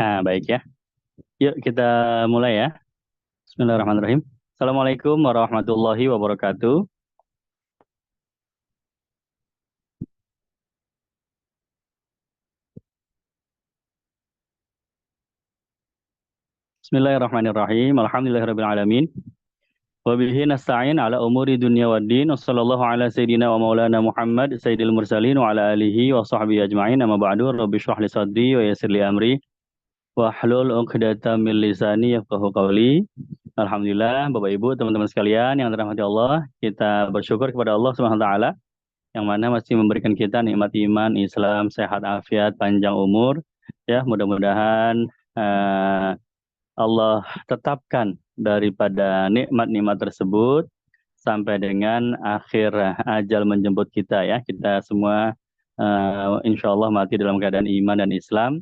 Baik ya. Yuk kita mulai ya. Bismillahirrahmanirrahim. Assalamualaikum warahmatullahi wabarakatuh. Bismillahirrahmanirrahim. Alhamdulillahirabbil alamin. Wa bihi nasta'in ala umuri dunya waddin. Wassallallahu ala sayyidina wa maulana Muhammad sayyidil mursalin wa ala alihi wa sahbihi ajma'in. Amma ba'du. Rabbi shrah li sadri wa yassir li amri wa hlul 'uqdatam min lisani yafqahu qawli. Alhamdulillah Bapak Ibu, teman-teman sekalian yang dirahmati Allah, kita bersyukur kepada Allah Subhanahu wa taala yang mana masih memberikan kita nikmat iman, Islam, sehat, afiat, panjang umur. Ya, mudah-mudahan eh, Allah tetapkan daripada nikmat-nikmat tersebut sampai dengan akhir ajal menjemput kita ya. Kita semua insya Allah mati dalam keadaan iman dan Islam.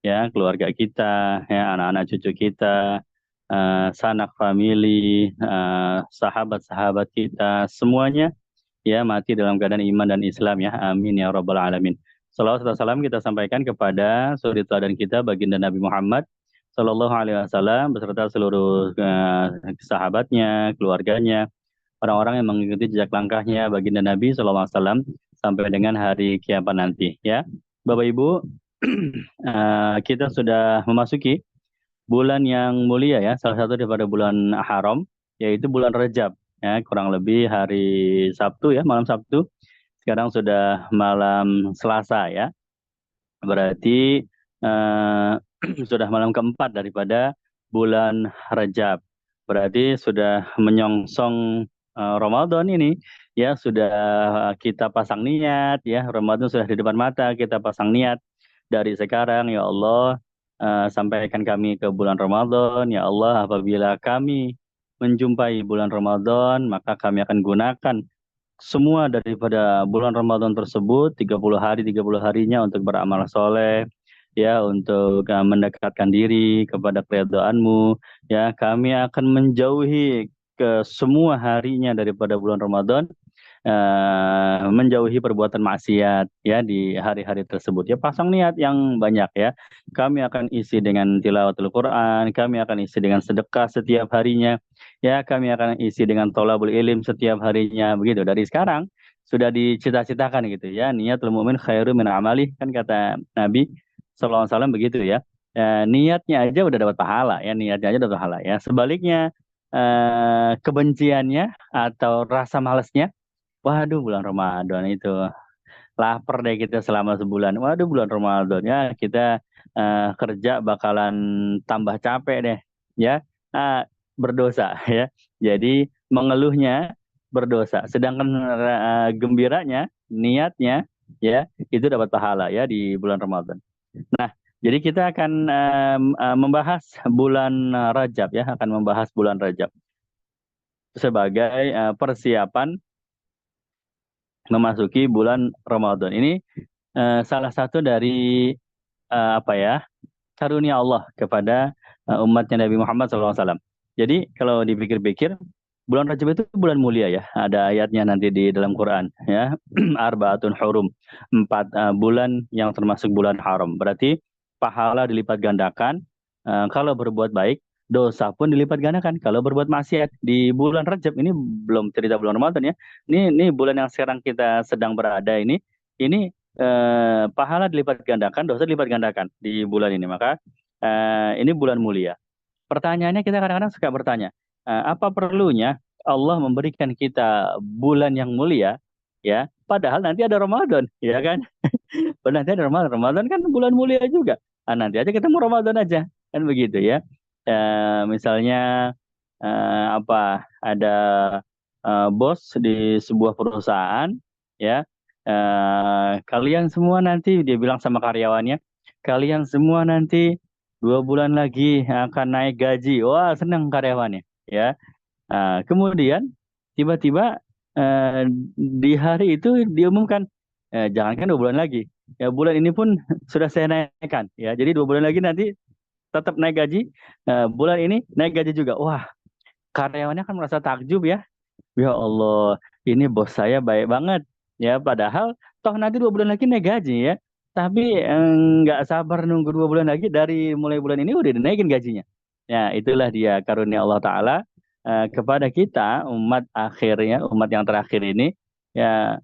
Ya, keluarga kita, ya, anak-anak cucu kita, sanak famili, sahabat-sahabat kita, semuanya ya mati dalam keadaan iman dan Islam ya. Amin ya rabbal alamin. Salawat serta salam kita sampaikan kepada suri teladan kita baginda Nabi Muhammad Sallallahu Alaihi Wasallam beserta seluruh sahabatnya, keluarganya, orang-orang yang mengikuti jejak langkahnya baginda Nabi Sallallahu Alaihi Wasallam sampai dengan hari kiamat nanti ya. Bapak Ibu, kita sudah memasuki bulan yang mulia ya, salah satu daripada bulan haram, yaitu bulan Rajab. Ya, kurang lebih hari Sabtu ya, malam Sabtu. Sekarang sudah malam Selasa ya. Berarti eh, sudah malam keempat daripada bulan Rajab. Berarti sudah menyongsong Ramadan ini ya, sudah kita pasang niat ya, Ramadan sudah di depan mata, kita pasang niat dari sekarang ya Allah, sampaikan kami ke bulan Ramadan ya Allah. Apabila kami menjumpai bulan Ramadan, maka kami akan gunakan semua daripada bulan Ramadan tersebut, 30 hari 30 harinya untuk beramal soleh ya, untuk mendekatkan diri kepada keridhaanmu ya. Kami akan menjauhi ke semua harinya daripada bulan Ramadan, menjauhi perbuatan maksiat ya di hari-hari tersebut ya. Pasang niat yang banyak ya. Kami akan isi dengan tilawatul Quran, kami akan isi dengan sedekah setiap harinya ya, kami akan isi dengan tholabul ilim setiap harinya. Begitu dari sekarang sudah dicita-citakan gitu ya. Niatul mu'min khairu min amali, kan kata Nabi sallallahu alaihi wasallam begitu ya. Niatnya aja udah dapat pahala ya, niatnya aja dapat pahala ya. Sebaliknya kebenciannya atau rasa malasnya, waduh bulan Ramadan itu lapar deh kita selama sebulan. Waduh bulan Ramadan ya, kita kerja bakalan tambah capek deh ya. Ah, berdosa ya. Jadi mengeluhnya berdosa. Sedangkan gembiranya, niatnya ya itu dapat pahala ya di bulan Ramadan. Nah, jadi kita akan membahas bulan Rajab ya, akan membahas bulan Rajab sebagai persiapan memasuki bulan Ramadan. Ini salah satu dari apa ya, karunia Allah kepada umatnya Nabi Muhammad SAW. Jadi kalau dipikir-pikir, bulan Rajab itu bulan mulia ya. Ada ayatnya nanti di dalam Quran ya. Arbaatun hurum, 4 bulan yang termasuk bulan haram. Berarti pahala dilipat gandakan. Kalau berbuat baik, dosa pun dilipat gandakan. Kalau berbuat maksiat di bulan Rajab ini, belum cerita bulan Ramadan ya. Ini bulan yang sekarang kita sedang berada ini pahala dilipat gandakan, dosa dilipat gandakan di bulan ini. Maka ini bulan mulia. Pertanyaannya, kita kadang-kadang suka bertanya, apa perlunya Allah memberikan kita bulan yang mulia ya, padahal nanti ada Ramadan, ya kan? Padahal nanti ada Ramadan. Ramadan kan bulan mulia juga. Nanti aja ketemu Ramadan aja, kan begitu ya. Misalnya apa, ada bos di sebuah perusahaan ya, kalian semua nanti, dia bilang sama karyawannya, kalian semua nanti 2 bulan lagi akan naik gaji. Wah, senang karyawannya ya. Kemudian tiba-tiba di hari itu diumumkan, jangankan 2 bulan lagi ya, bulan ini pun sudah saya naikkan ya, jadi 2 bulan lagi nanti tetap naik gaji. Bulan ini naik gaji juga. Wah, karyawannya kan merasa takjub ya. Ya Allah, ini bos saya baik banget ya. Padahal toh nanti 2 bulan lagi naik gaji ya. tapi nggak sabar nunggu 2 bulan lagi, dari mulai bulan ini udah dinaikin gajinya. Ya, itulah dia karunia Allah Ta'ala kepada kita, umat akhirnya, umat yang terakhir ini. Ya,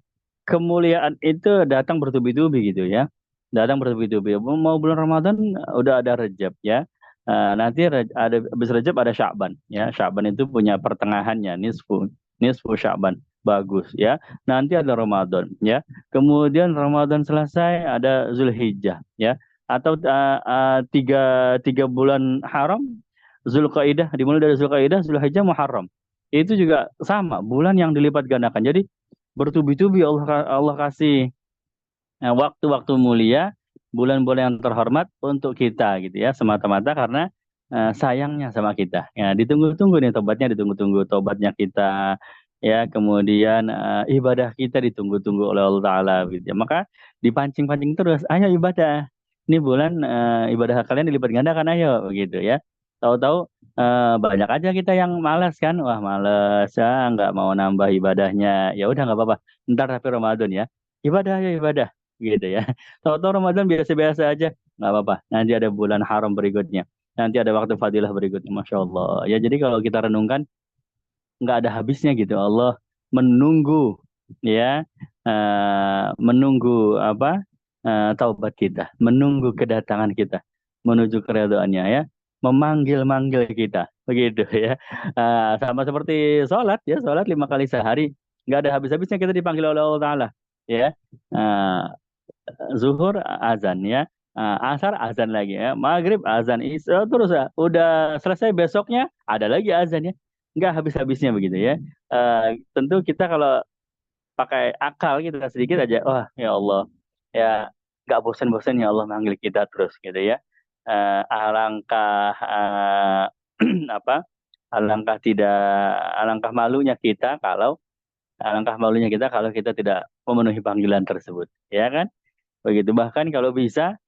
kemuliaan itu datang bertubi-tubi gitu ya. Datang bertubi-tubi. Mau bulan Ramadan udah ada Rejab ya. Nanti ada habis Rejab ada Sya'ban ya. Sya'ban itu punya pertengahannya, nisfu, nisfu Sya'ban. Bagus ya. Nanti ada Ramadan ya. Kemudian Ramadan selesai ada Zulhijjah ya. Atau tiga bulan haram, Zulqaidah, dimulai dari Zulqaidah, Zulhijjah, Muharram. Itu juga sama, bulan yang dilipat gandakan. Jadi bertubi-tubi Allah kasih waktu-waktu mulia, bulan-bulan yang terhormat untuk kita gitu ya, semata-mata karena sayangnya sama kita. Ya, ditunggu-tunggu nih tobatnya, ditunggu-tunggu tobatnya kita ya, kemudian ibadah kita ditunggu-tunggu oleh Allah Taala gitu ya. Maka dipancing-pancing terus, ayo ibadah. Ini bulan ibadah kalian dilipat gandakan, ayo begitu ya. Tahu-tahu banyak aja kita yang malas kan, wah malas ya, nggak mau nambah ibadahnya. Ya udah nggak apa-apa. Ntar tapi Ramadan ya, ibadah ya ibadah gitu ya. Tahu-tahu Ramadan biasa-biasa aja, nggak apa-apa. Nanti ada bulan haram berikutnya. Nanti ada waktu fadilah berikutnya, masya Allah. Ya jadi kalau kita renungkan nggak ada habisnya gitu. Allah menunggu ya, menunggu apa, taubat kita, menunggu kedatangan kita menuju keridhaannya ya, memanggil-manggil kita begitu ya. Sama seperti sholat ya, sholat 5 kali sehari, nggak ada habis-habisnya kita dipanggil oleh Allah Taala ya. Eh, Zuhur azan ya. Asar azan lagi ya, maghrib azan, isya terus ya. Udah selesai besoknya ada lagi azan ya, nggak habis-habisnya begitu ya. Tentu kita kalau pakai akal kita sedikit aja, wah ya Allah ya, nggak bosan-bosan ya Allah manggil kita terus gitu ya. Alangkah apa, alangkah tidak, alangkah malunya kita kalau, alangkah malunya kita kalau kita tidak memenuhi panggilan tersebut ya kan. Begitu. Bahkan kalau bisa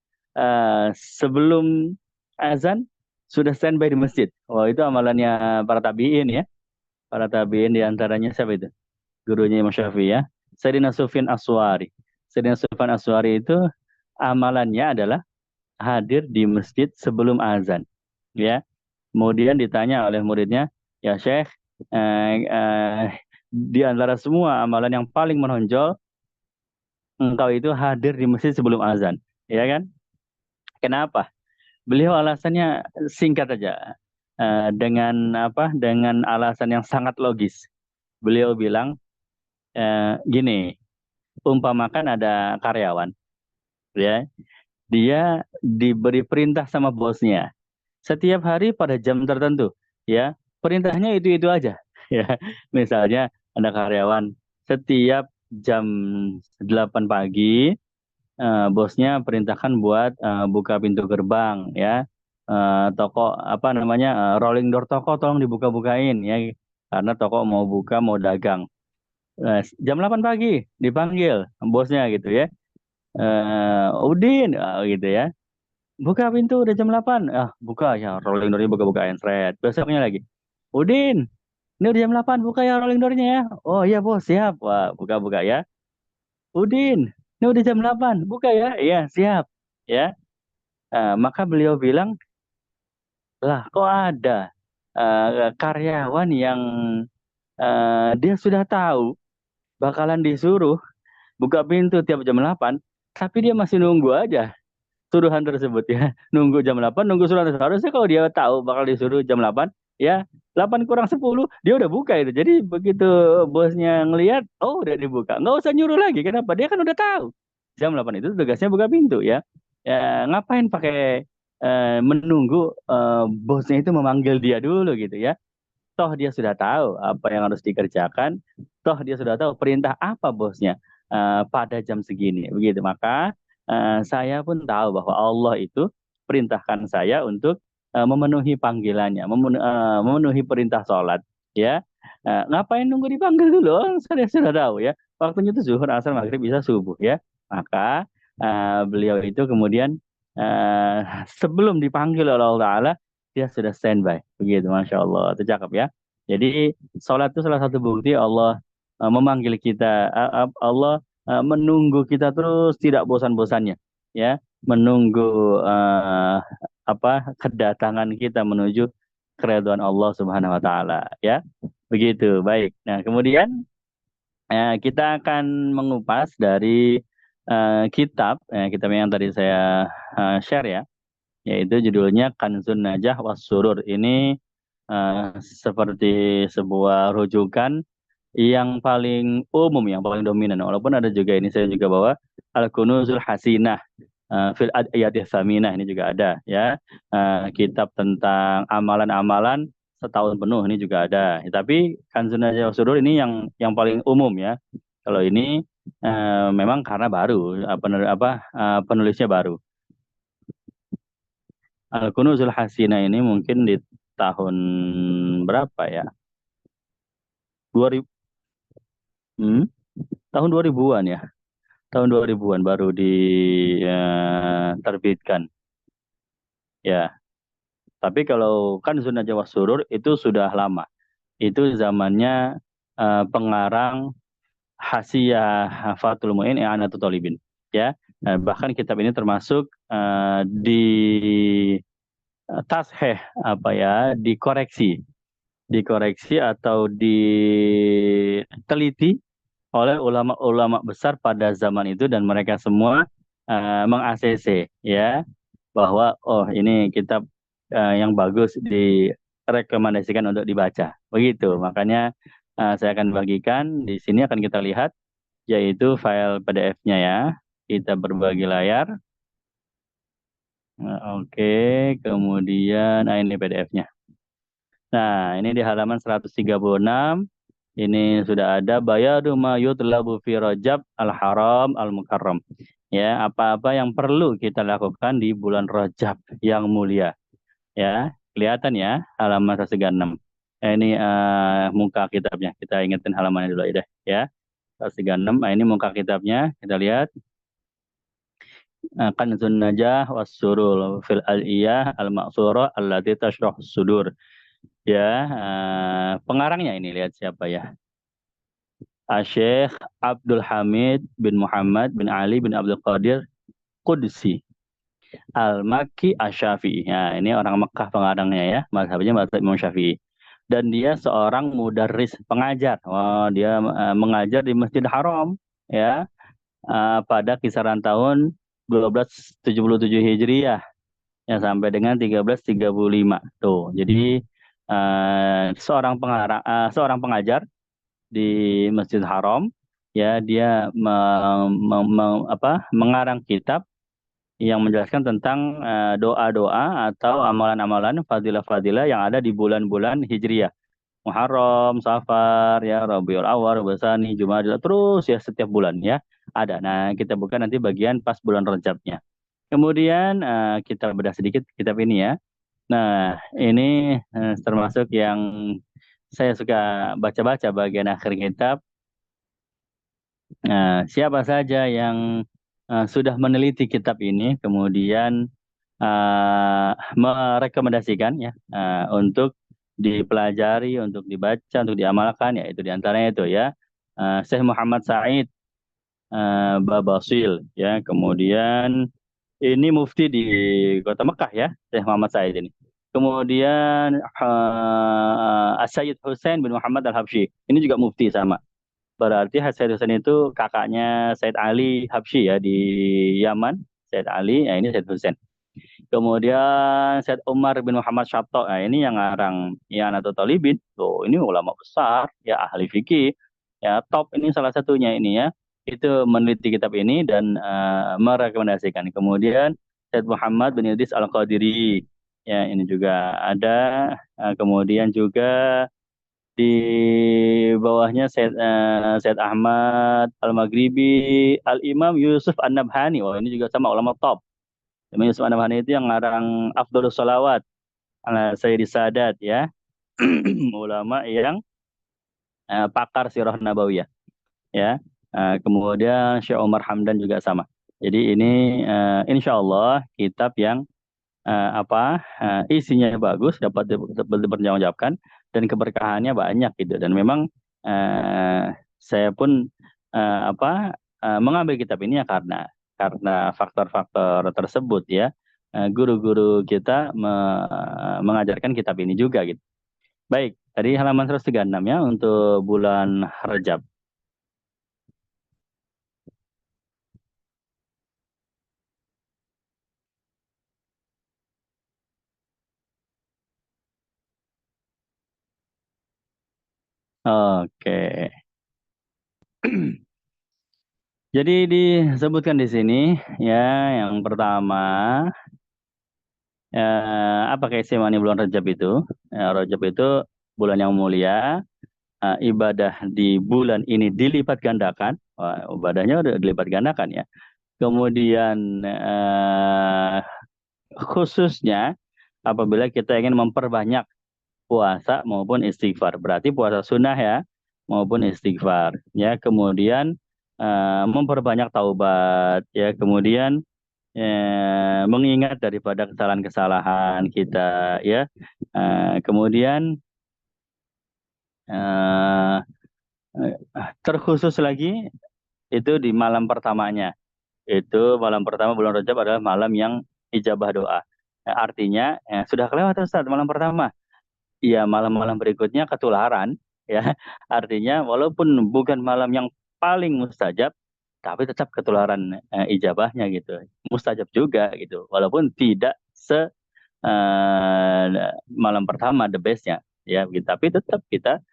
sebelum azan sudah standby di masjid. Wah, itu amalannya para tabi'in ya. Para tabi'in diantaranya siapa itu? Gurunya Imam Syafi'i ya. Sayyidina Sufyan Aswari. Sayyidina Sufyan Aswari itu amalannya adalah hadir di masjid sebelum azan. Ya. Kemudian ditanya oleh muridnya, ya Syekh, di antara semua amalan yang paling menonjol, engkau itu hadir di masjid sebelum azan. Ya kan? Kenapa? Beliau alasannya singkat aja. Dengan apa? Dengan alasan yang sangat logis. Beliau bilang gini, umpamakan ada karyawan, ya, dia diberi perintah sama bosnya setiap hari pada jam tertentu, ya, perintahnya itu aja, ya. Misalnya ada karyawan setiap jam 8 pagi, bosnya perintahkan buat buka pintu gerbang ya. Toko apa namanya, rolling door toko tolong dibuka-bukain ya, karena toko mau buka mau dagang. Jam 8 pagi dipanggil bosnya gitu ya. Udin gitu ya. Buka pintu udah jam 8. Buka ya, rolling doornya buka-bukain seret. Besoknya lagi. Udin, ini udah jam 8, buka ya rolling doornya ya. Oh iya bos, siap. Wah, buka-buka ya. Udin, ini udah jam 8, buka ya. Iya, siap. Ya. Maka beliau bilang, lah kok ada karyawan yang dia sudah tahu bakalan disuruh buka pintu tiap jam 8, tapi dia masih nunggu aja suruhan tersebut ya. Nunggu jam 8, nunggu suruhan tersebut. Harusnya kalau dia tahu bakal disuruh jam 8, ya 8 kurang 10, dia udah buka itu. Jadi begitu bosnya ngelihat, oh udah dibuka. Nggak usah nyuruh lagi. Kenapa? Dia kan udah tahu. Jam 8 itu tugasnya buka pintu ya. Ya, ngapain pakai menunggu bosnya itu memanggil dia dulu gitu ya. Toh dia sudah tahu apa yang harus dikerjakan. Toh dia sudah tahu perintah apa bosnya pada jam segini. Begitu. Maka saya pun tahu bahwa Allah itu perintahkan saya untuk memenuhi panggilannya, memenuhi perintah sholat. Ya, ngapain nunggu dipanggil dulu? Oh, saya sudah tahu ya. Waktunya itu zuhur, asar, maghrib, bisa subuh ya. Maka beliau itu kemudian eh, sebelum dipanggil oleh Allah Taala, dia sudah standby. Begitu, masya Allah. Itu cakep ya. Jadi sholat itu salah satu bukti Allah memanggil kita, Allah menunggu kita terus tidak bosan-bosannya. ya, menunggu kedatangan kita menuju keridhaan Allah Subhanahu wa taala, ya. Begitu, baik. Nah, kemudian kita akan mengupas dari kitab yang tadi saya share ya, yaitu judulnya Kanzun Najah was Surur. Ini seperti sebuah rujukan yang paling umum, yang paling dominan. Walaupun ada juga ini saya juga bawa Al-Kunuzul Hasinah fil Adiyatih Saminah, ini juga ada ya. Kitab tentang amalan-amalan setahun penuh ini juga ada. Tapi Kanzun Najah was Surur ini yang paling umum ya. Kalau ini memang karena baru penulisnya baru. Al-Kunuzul Hasinah ini mungkin di tahun berapa ya? 2000, hmm? Tahun 2000-an ya. Tahun 2000-an baru diterbitkan. Ya. Tapi kalau kan Zona Jawa Surur itu sudah lama. Itu zamannya pengarang Hasyiah Fathul Mu'in I'anatul Talibin. Ya. Bahkan kitab ini termasuk di tasheh dikoreksi atau diteliti oleh ulama-ulama besar pada zaman itu, dan mereka semua meng-ACC ya, bahwa oh ini kitab yang bagus direkomendasikan untuk dibaca. Begitu. Makanya saya akan bagikan di sini, akan kita lihat yaitu file PDF-nya ya. Kita berbagi layar. Oke, kemudian ini PDF-nya. Nah, ini di halaman 136. Ini sudah ada bayadu ma yutlabu fi Rajab al-Haram al-Mukarram. Ya, apa-apa yang perlu kita lakukan di bulan Rajab yang mulia. Ya, kelihatan ya halaman 136. Ini muka kitabnya. Kita ingetin halamannya dulu ya, deh, ya. 136. Nah, ini muka kitabnya. Kita lihat. Kanzun Najah was Surul fil al-iyah al-maqsurah allati tashrah sudur. Ya, pengarangnya ini lihat siapa ya. Syekh Abdul Hamid bin Muhammad bin Ali bin Abdul Qadir Qudsi Al-Makki Asy-Syafi'i. Nah, ini orang Mekah pengarangnya ya, mazhabnya mazhab Imam Syafi'i. Dan dia seorang mudarris, pengajar. Oh, dia mengajar di Masjid Haram ya, pada kisaran tahun 1277 Hijriah ya sampai dengan 1335. Tuh. Jadi seorang pengajar di Masjid Haram ya, dia mengarang kitab yang menjelaskan tentang doa-doa atau amalan-amalan fadilah-fadilah yang ada di bulan-bulan Hijriyah. Muharram, Safar, ya, Rabiul Awwal, Rabiul Tsani, Jumadil, terus ya setiap bulan ya ada. Nah, kita buka nanti bagian pas bulan Rajabnya. Kemudian kita bedah sedikit kitab ini ya. Nah, ini termasuk yang saya suka baca-baca bagian akhir kitab. Siapa saja yang sudah meneliti kitab ini, kemudian merekomendasikan ya untuk dipelajari, untuk dibaca, untuk diamalkan, ya itu diantaranya itu ya Syekh Muhammad Said Babasil ya, kemudian ini mufti di kota Mekah ya, Syekh Muhammad Said ini. Kemudian Sayyid Hussein bin Muhammad Al-Habsyi, ini juga mufti sama. Berarti Said Hussein itu kakaknya Said Ali Habsyi ya di Yaman. Said Ali, ya ini Said Hussein. Kemudian Said Umar bin Muhammad Syatta, nah ini yang ngarang I'anatul Talibin. Tuh, ini ulama besar, ya ahli fikih. Ya top, ini salah satunya ini ya. Itu meneliti kitab ini dan merekomendasikan. Kemudian Said Muhammad bin Idris Al-Qadiri. Ya, ini juga ada. Kemudian juga di bawahnya Said Ahmad Al-Maghribi, Al-Imam Yusuf An-Nabhani. Oh, ini juga sama ulama top. Imam Yusuf An-Nabhani itu yang ngarang Afdhalus Sholawat ala Sayyidis Sadat ya. Ulama yang pakar sirah nabawiyah ya. Kemudian Syekh Umar Hamdan juga sama. Jadi ini insya Allah kitab yang isinya bagus, dapat dipertanggungjawabkan, dan keberkahannya banyak gitu. Dan memang saya pun mengambil kitab ini ya karena karena faktor-faktor tersebut ya, guru-guru kita mengajarkan kitab ini juga gitu. Baik, tadi halaman 136 ya untuk bulan Rajab. Oke. Jadi disebutkan di sini ya, yang pertama apa keistimewaan bulan Rajab itu? Rajab itu bulan yang mulia, ibadah di bulan ini dilipat gandakan. Wah, ibadahnya udah dilipat gandakan ya. Kemudian khususnya apabila kita ingin memperbanyak puasa maupun istighfar. Berarti puasa sunnah ya, maupun istighfar. Ya, kemudian memperbanyak taubat. Ya, kemudian mengingat daripada kesalahan-kesalahan kita. Ya, kemudian eh, terkhusus lagi itu di malam pertamanya. Itu malam pertama bulan Rajab adalah malam yang ijabah doa. Artinya sudah kelewat Ustaz malam pertama. Ya malam-malam berikutnya ketularan ya. Artinya walaupun bukan malam yang paling mustajab, tapi tetap ketularan ijabahnya gitu. Mustajab juga gitu. Walaupun tidak se malam pertama the bestnya ya gitu. Tapi tetap kita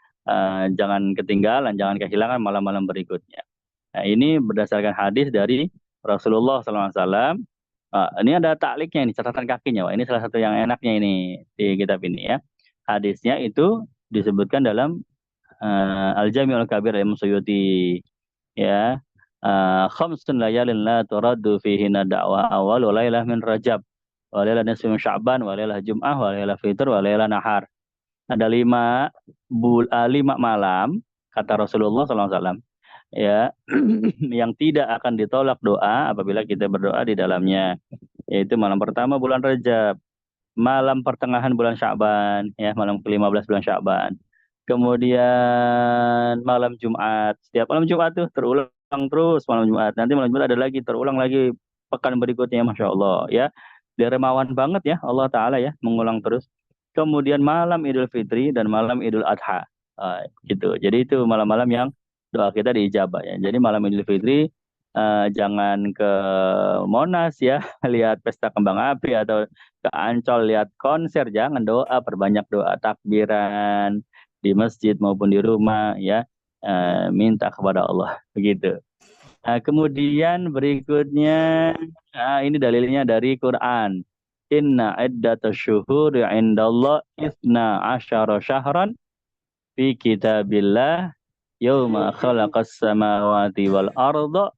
jangan ketinggalan, jangan kehilangan malam-malam berikutnya. Nah, ini berdasarkan hadis dari Rasulullah SAW. Ini ada takliknya, ini catatan kakinya. Wah, ini salah satu yang enaknya ini di kitab ini ya. Hadisnya itu disebutkan dalam Al-Jami'ul Kabir Imam Suyuti ya. Khamsun layalin la turaddu fihinna da'wa awal wa lailah min Rajab wa lailah nisfi min Sya'ban wa lailah Jum'ah wa lailah Fitr wa lailah Nahar. Ada lima malam kata Rasulullah SAW ya yang tidak akan ditolak doa apabila kita berdoa di dalamnya, yaitu malam pertama bulan Rajab, malam pertengahan bulan Sya'ban ya, malam ke-15 bulan Sya'ban, kemudian malam Jumat. Setiap malam Jumat tuh terulang terus malam Jumat, nanti malam Jumat ada lagi, terulang lagi pekan berikutnya. Masya Allah ya, dermawan banget ya Allah Ta'ala ya, mengulang terus. Kemudian malam Idul Fitri dan malam Idul Adha. Gitu. Jadi itu malam-malam yang doa kita diijabah ya. Jadi malam Idul Fitri jangan ke Monas ya, lihat pesta kembang api, atau ke Ancol lihat konser. Jangan, doa, perbanyak doa, takbiran di masjid maupun di rumah ya, minta kepada Allah begitu. Kemudian berikutnya ini dalilnya dari Quran. Inna iddatash syuhuri indallah isna asyara syahran fi kitabillah yauma khalaqas samawati wal arda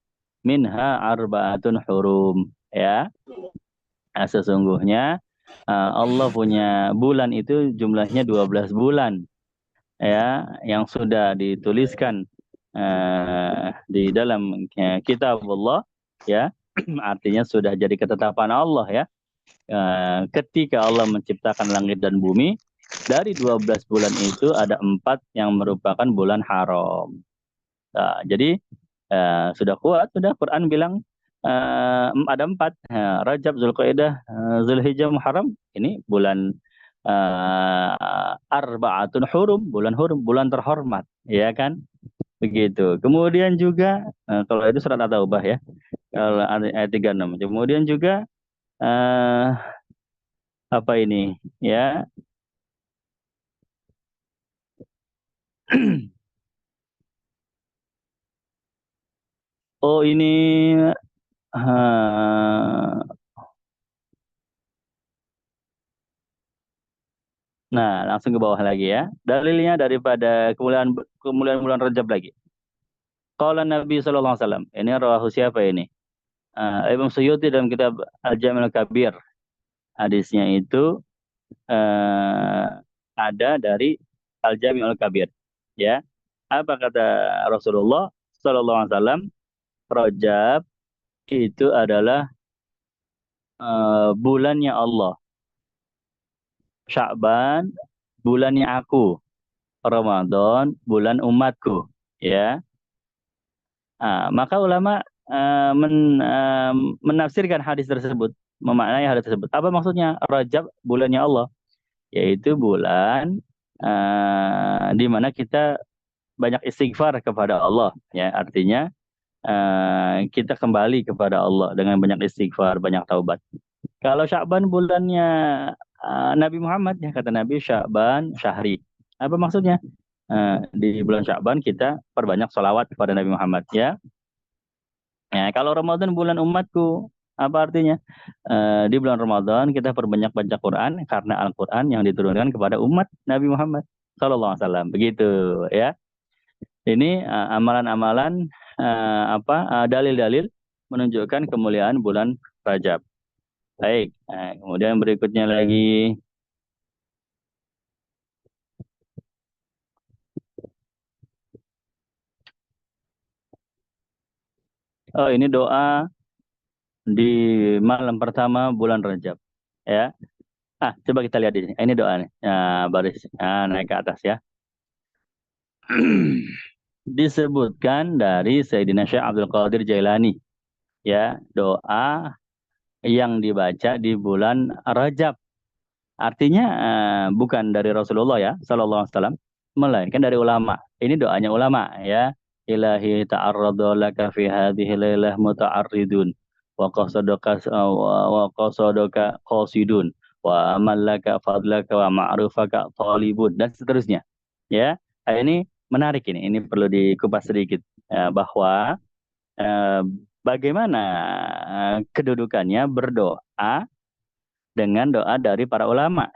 minha arba'atun hurum ya. Sesungguhnya Allah punya bulan itu jumlahnya 12 bulan ya, yang sudah dituliskan di dalam kitab Allah ya. Artinya sudah jadi ketetapan Allah ya. Ketika Allah menciptakan langit dan bumi, dari 12 bulan itu ada 4 yang merupakan bulan haram. Nah, jadi sudah kuat, sudah Quran bilang ada 4, Rajab, Zulqa'dah, Zulhijjah, Muharram. Ini bulan Arba'atun Hurum, bulan hurum, bulan terhormat, ya kan? Begitu. Kemudian juga kalau itu surat At-Taubah ya, kalau ayat 36. Kemudian juga eh, apa ini ya? Oh ini eh, nah, langsung ke bawah lagi ya. Dalilnya daripada kemuliaan kemuliaan bulan Rajab lagi. Qala Nabi sallallahu alaihi wasallam. Ini rawahu siapa ini? Imam Suyuti dalam kitab Al-Jami' Al-Kabir. Hadisnya itu eh, ada dari Al-Jami' Al-Kabir. Ya. Apa kata Rasulullah sallallahu alaihi wasallam? Rajab itu adalah bulannya Allah. Sya'ban bulannya aku. Ramadan bulan umatku. Ya. Maka ulama menafsirkan hadis tersebut, memaknai hadis tersebut. Apa maksudnya? Rajab bulannya Allah, yaitu bulan di mana kita banyak istighfar kepada Allah, ya artinya kita kembali kepada Allah dengan banyak istighfar, banyak taubat. Kalau Sya'ban bulannya Nabi Muhammad, ya kata Nabi, Sya'ban syahri. Apa maksudnya? Di bulan Sya'ban kita perbanyak sholawat kepada Nabi Muhammad, ya. Ya, kalau Ramadan bulan umatku, apa artinya? Di bulan Ramadan kita perbanyak baca Quran karena Al-Quran yang diturunkan kepada umat Nabi Muhammad Sallallahu Alaihi Wasallam. Begitu, ya. Ini amalan-amalan dalil-dalil menunjukkan kemuliaan bulan Rajab. Baik, kemudian berikutnya lagi. Oh, ini doa di malam pertama bulan Rajab, ya. Coba kita lihat di sini. Ini doa nih. Baris naik ke atas, ya. Disebutkan dari Sayyidina Syekh Abdul Qadir Jailani, ya, doa yang dibaca di bulan Rajab. Artinya bukan dari Rasulullah, ya, Sallallahu Alaihi Wasallam, melainkan dari ulama. Ini doanya ulama, ya. Ilahi ta'arradu laka fi hadhihi lailah muta'arridun wa qasadaka qasidun wa amallaka fadlaka wa ma'rufaka talibun, dan seterusnya, ya. Ini menarik, ini perlu dikupas sedikit, bahwa eh, bagaimana kedudukannya berdoa dengan doa dari para ulama,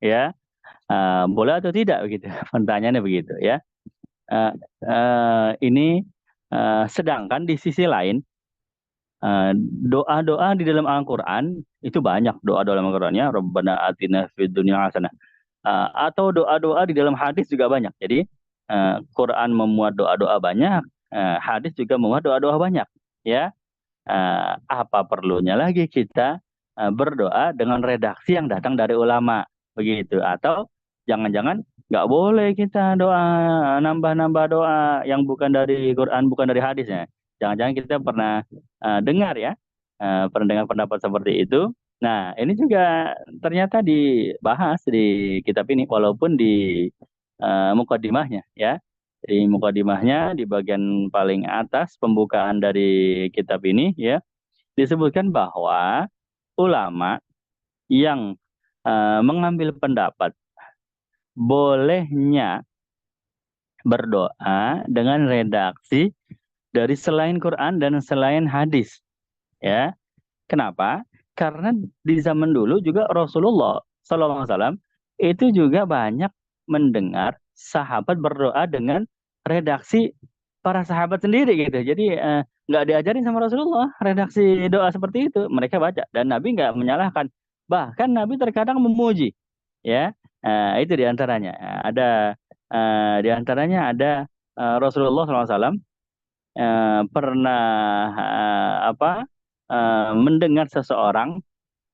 ya. Boleh atau tidak begitu? Pertanyaannya begitu, ya. Ini sedangkan di sisi lain doa-doa di dalam Al-Quran itu banyak, doa dalam Al-Qurannya Rabbana atina fid dunya hasanah. Atau doa-doa di dalam hadis juga banyak. Jadi Quran memuat doa-doa banyak, hadis juga memuat doa-doa banyak, ya. Apa perlunya lagi kita berdoa dengan redaksi yang datang dari ulama, begitu? Atau jangan-jangan nggak boleh kita doa, nambah-nambah doa yang bukan dari Quran, bukan dari hadisnya. Jangan-jangan kita pernah dengar, ya, pernah dengar pendapat seperti itu. Nah, ini juga ternyata dibahas di kitab ini, walaupun di mukadimahnya, ya. Di mukadimahnya, di bagian paling atas pembukaan dari kitab ini, ya, disebutkan bahwa ulama yang mengambil pendapat bolehnya berdoa dengan redaksi dari selain Quran dan selain hadis, ya. Kenapa? Karena di zaman dulu juga Rasulullah SAW itu juga banyak mendengar sahabat berdoa dengan redaksi para sahabat sendiri, gitu. Jadi nggak diajarin sama Rasulullah redaksi doa seperti itu. Mereka baca dan Nabi nggak menyalahkan. Bahkan Nabi terkadang memuji, ya. Itu diantaranya. Diantaranya ada Rasulullah SAW pernah mendengar seseorang.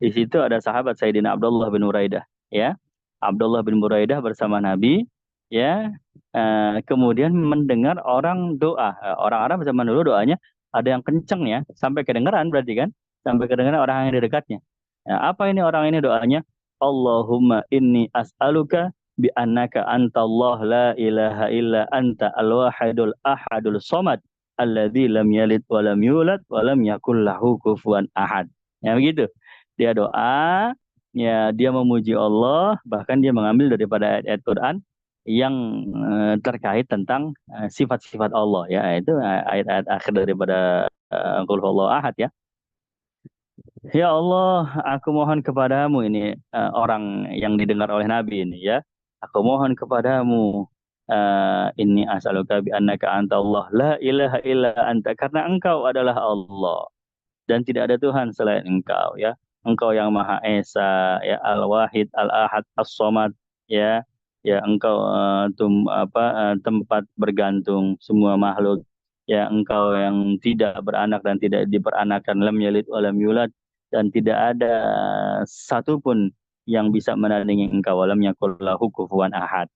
Di situ ada sahabat Sayyidina Abdullah bin Buraidah, ya. Abdullah bin Buraidah bersama Nabi, ya. Kemudian mendengar orang doa. Orang Arab zaman dulu doanya ada yang kenceng, ya, sampai kedengeran, berarti kan, sampai kedengeran orang yang di dekatnya. Apa ini orang ini doanya? Allahumma inni as'aluka bi annaka antallah la ilaha illa anta al-wahidul ahadul somad alladzi lam yalid wa lam yulad wa lam yakul lahu kufuwan ahad. Ya, begitu. Dia doa, ya, dia memuji Allah, bahkan dia mengambil daripada ayat-ayat Quran yang terkait tentang sifat-sifat Allah, ya, itu ayat-ayat akhir daripada Qul huwallahu ahad, ya. Ya Allah, aku mohon kepadamu, ini orang yang didengar oleh Nabi ini, ya. Aku mohon kepadamu, ini as'aluka bi annaka anta Allah la ilaha illa anta, karena engkau adalah Allah dan tidak ada Tuhan selain engkau, ya. Engkau yang Maha Esa, ya, Al-Wahid, Al-Ahad, As-Somad, ya. Ya, engkau tempat bergantung semua makhluk, ya. Engkau yang tidak beranak dan tidak diperanakan, lam yalid wa lam yulad, dan tidak ada satupun yang bisa menandingi engkau, walam yakul lahu kufuwan ahad.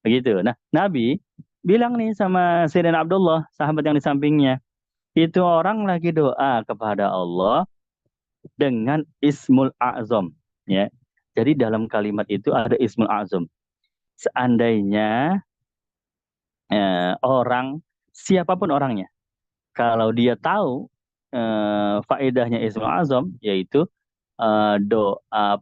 Begitu. Nah, Nabi bilang nih sama Sayyidina Abdullah, sahabat yang di sampingnya, Itu orang lagi doa kepada Allah dengan Ismul A'zam, ya. Jadi dalam kalimat itu ada Ismul A'zam. Seandainya orang, siapapun orangnya, kalau dia tahu faedahnya Ismul A'zam, yaitu doa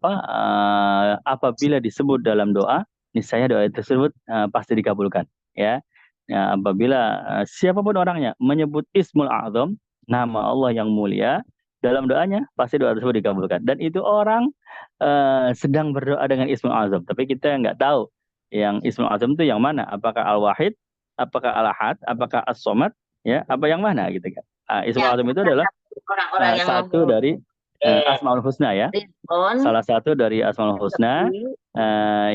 apabila disebut dalam doa, niscaya doa tersebut pasti dikabulkan, ya. Ya, apabila siapapun orangnya menyebut Ismul A'zam, nama Allah yang mulia, dalam doanya pasti doa tersebut dikabulkan. Dan itu orang sedang berdoa dengan Ismul Azam, tapi kita nggak tahu yang Ismul Azam itu yang mana, apakah Al-Wahid, apakah Al-Ahad, apakah As-Somad, ya, apa yang mana gitu kan. Ismul Yang Azam itu adalah orang-orang yang satu mau dari Asmaul Husna, ya, respon salah satu dari Asmaul Husna lebih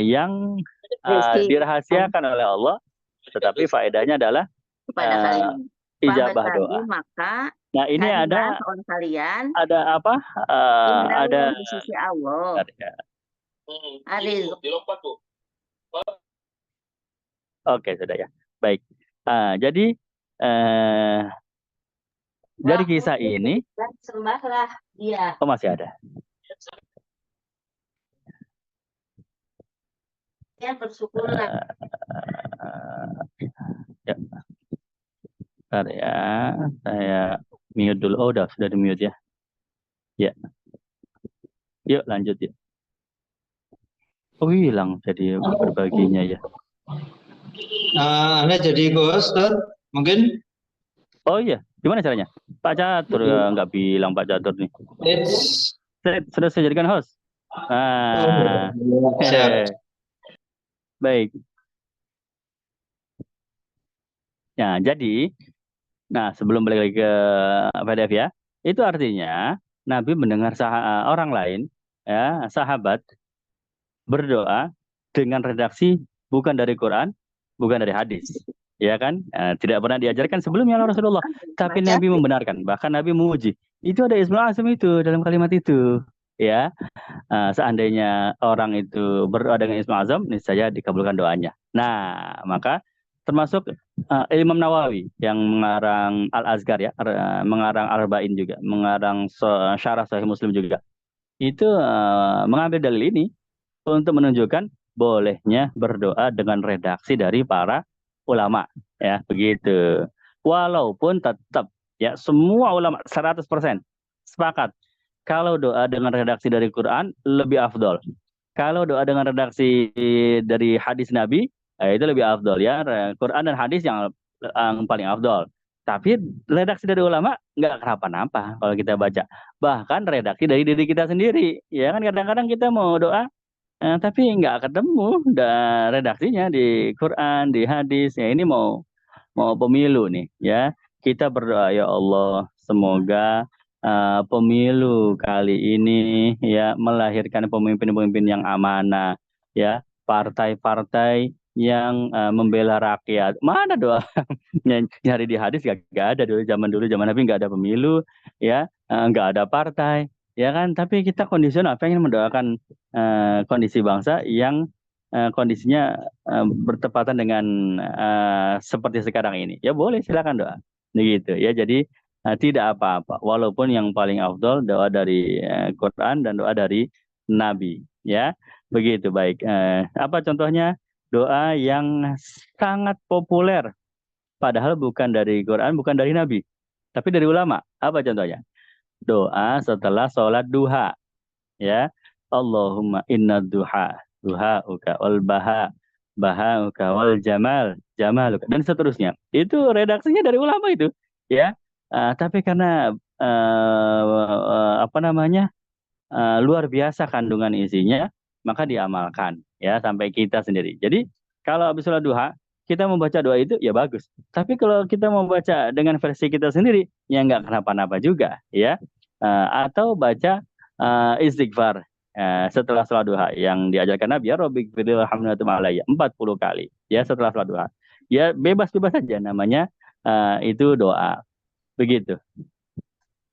yang rezeki dirahasiakan oleh Allah, tetapi faedahnya adalah kepada kalian. Paham ijabah tadi, doa. maka Nah, ini carilah seorang kalian ada apa? indah Ada di sisi Allah. Arizq. Oke, sudah ya. Baik. Jadi eh, dari kisah ini, Dan sembahlah dia. oh masih ada. Ya, bersyukurlah. Ya, bentar ya. Saya mute dulu. Oh, sudah di mute ya. Ya, yuk lanjut ya. Oh, hilang jadi berbaginya ya. Anda jadi host, mungkin? Oh iya, gimana caranya? Pak Catur nggak bilang Pak Catur nih. Sudah saya jadikan host. Siap. Baik. Nah, jadi, sebelum balik lagi ke PDF ya, itu artinya Nabi mendengar orang lain, ya, sahabat berdoa dengan redaksi bukan dari Quran, bukan dari hadis, ya kan? Tidak pernah diajarkan sebelumnya oleh Rasulullah, tapi Nabi membenarkan, bahkan Nabi memuji. Itu ada Ismul Azam itu dalam kalimat itu, ya. Seandainya orang itu berdoa dengan Ismul Azam, niscaya dikabulkan doanya. Nah, maka termasuk Imam Nawawi yang mengarang Al-Azkar, ya, mengarang Al-Arba'in juga, mengarang Syarah Sahih Muslim juga. Itu mengambil dalil ini untuk menunjukkan bolehnya berdoa dengan redaksi dari para ulama, ya, begitu. Walaupun tetap, ya, semua ulama 100% sepakat kalau doa dengan redaksi dari Quran lebih afdol. Kalau doa dengan redaksi dari hadis Nabi, itu lebih afdol, ya. Quran dan hadis yang paling afdol. Tapi redaksi dari ulama nggak kenapa-napa kalau kita baca. Bahkan redaksi dari diri kita sendiri. Ya kan, kadang-kadang kita mau doa, tapi nggak ketemu redaksinya di Quran, di hadis. Ya, ini mau mau pemilu nih, ya. Kita berdoa, ya Allah, semoga pemilu kali ini, ya, melahirkan pemimpin-pemimpin yang amanah, ya, partai-partai yang membela rakyat. Mana doa nyari di hadis, gak ada dulu, zaman Nabi nggak ada pemilu, ya, nggak ada partai, ya kan. Tapi kita kondisional pengen mendoakan kondisi bangsa yang kondisinya bertepatan dengan seperti sekarang ini. Ya boleh, silakan doa, begitu ya. Jadi tidak apa-apa, walaupun yang paling afdol doa dari Quran dan doa dari Nabi, ya, begitu. Baik, apa contohnya doa yang sangat populer padahal bukan dari Quran, bukan dari Nabi, tapi dari ulama? Apa contohnya? Doa setelah sholat duha, ya. Allahumma inna duha, duhauka wal bahauka wal jamaluka, dan seterusnya. Itu redaksinya dari ulama itu, ya. Tapi karena apa namanya, luar biasa kandungan isinya, maka diamalkan, ya, sampai kita sendiri. Jadi kalau habis sholat duha kita membaca doa itu, ya bagus. Tapi kalau kita membaca dengan versi kita sendiri, ya nggak kenapa-napa juga, ya. Atau baca istighfar setelah sholat duha yang diajarkan Nabi, ya Rabbi gfirli warhamni alayya 40 kali, ya, setelah sholat duha. Ya bebas-bebas saja namanya, itu doa, begitu.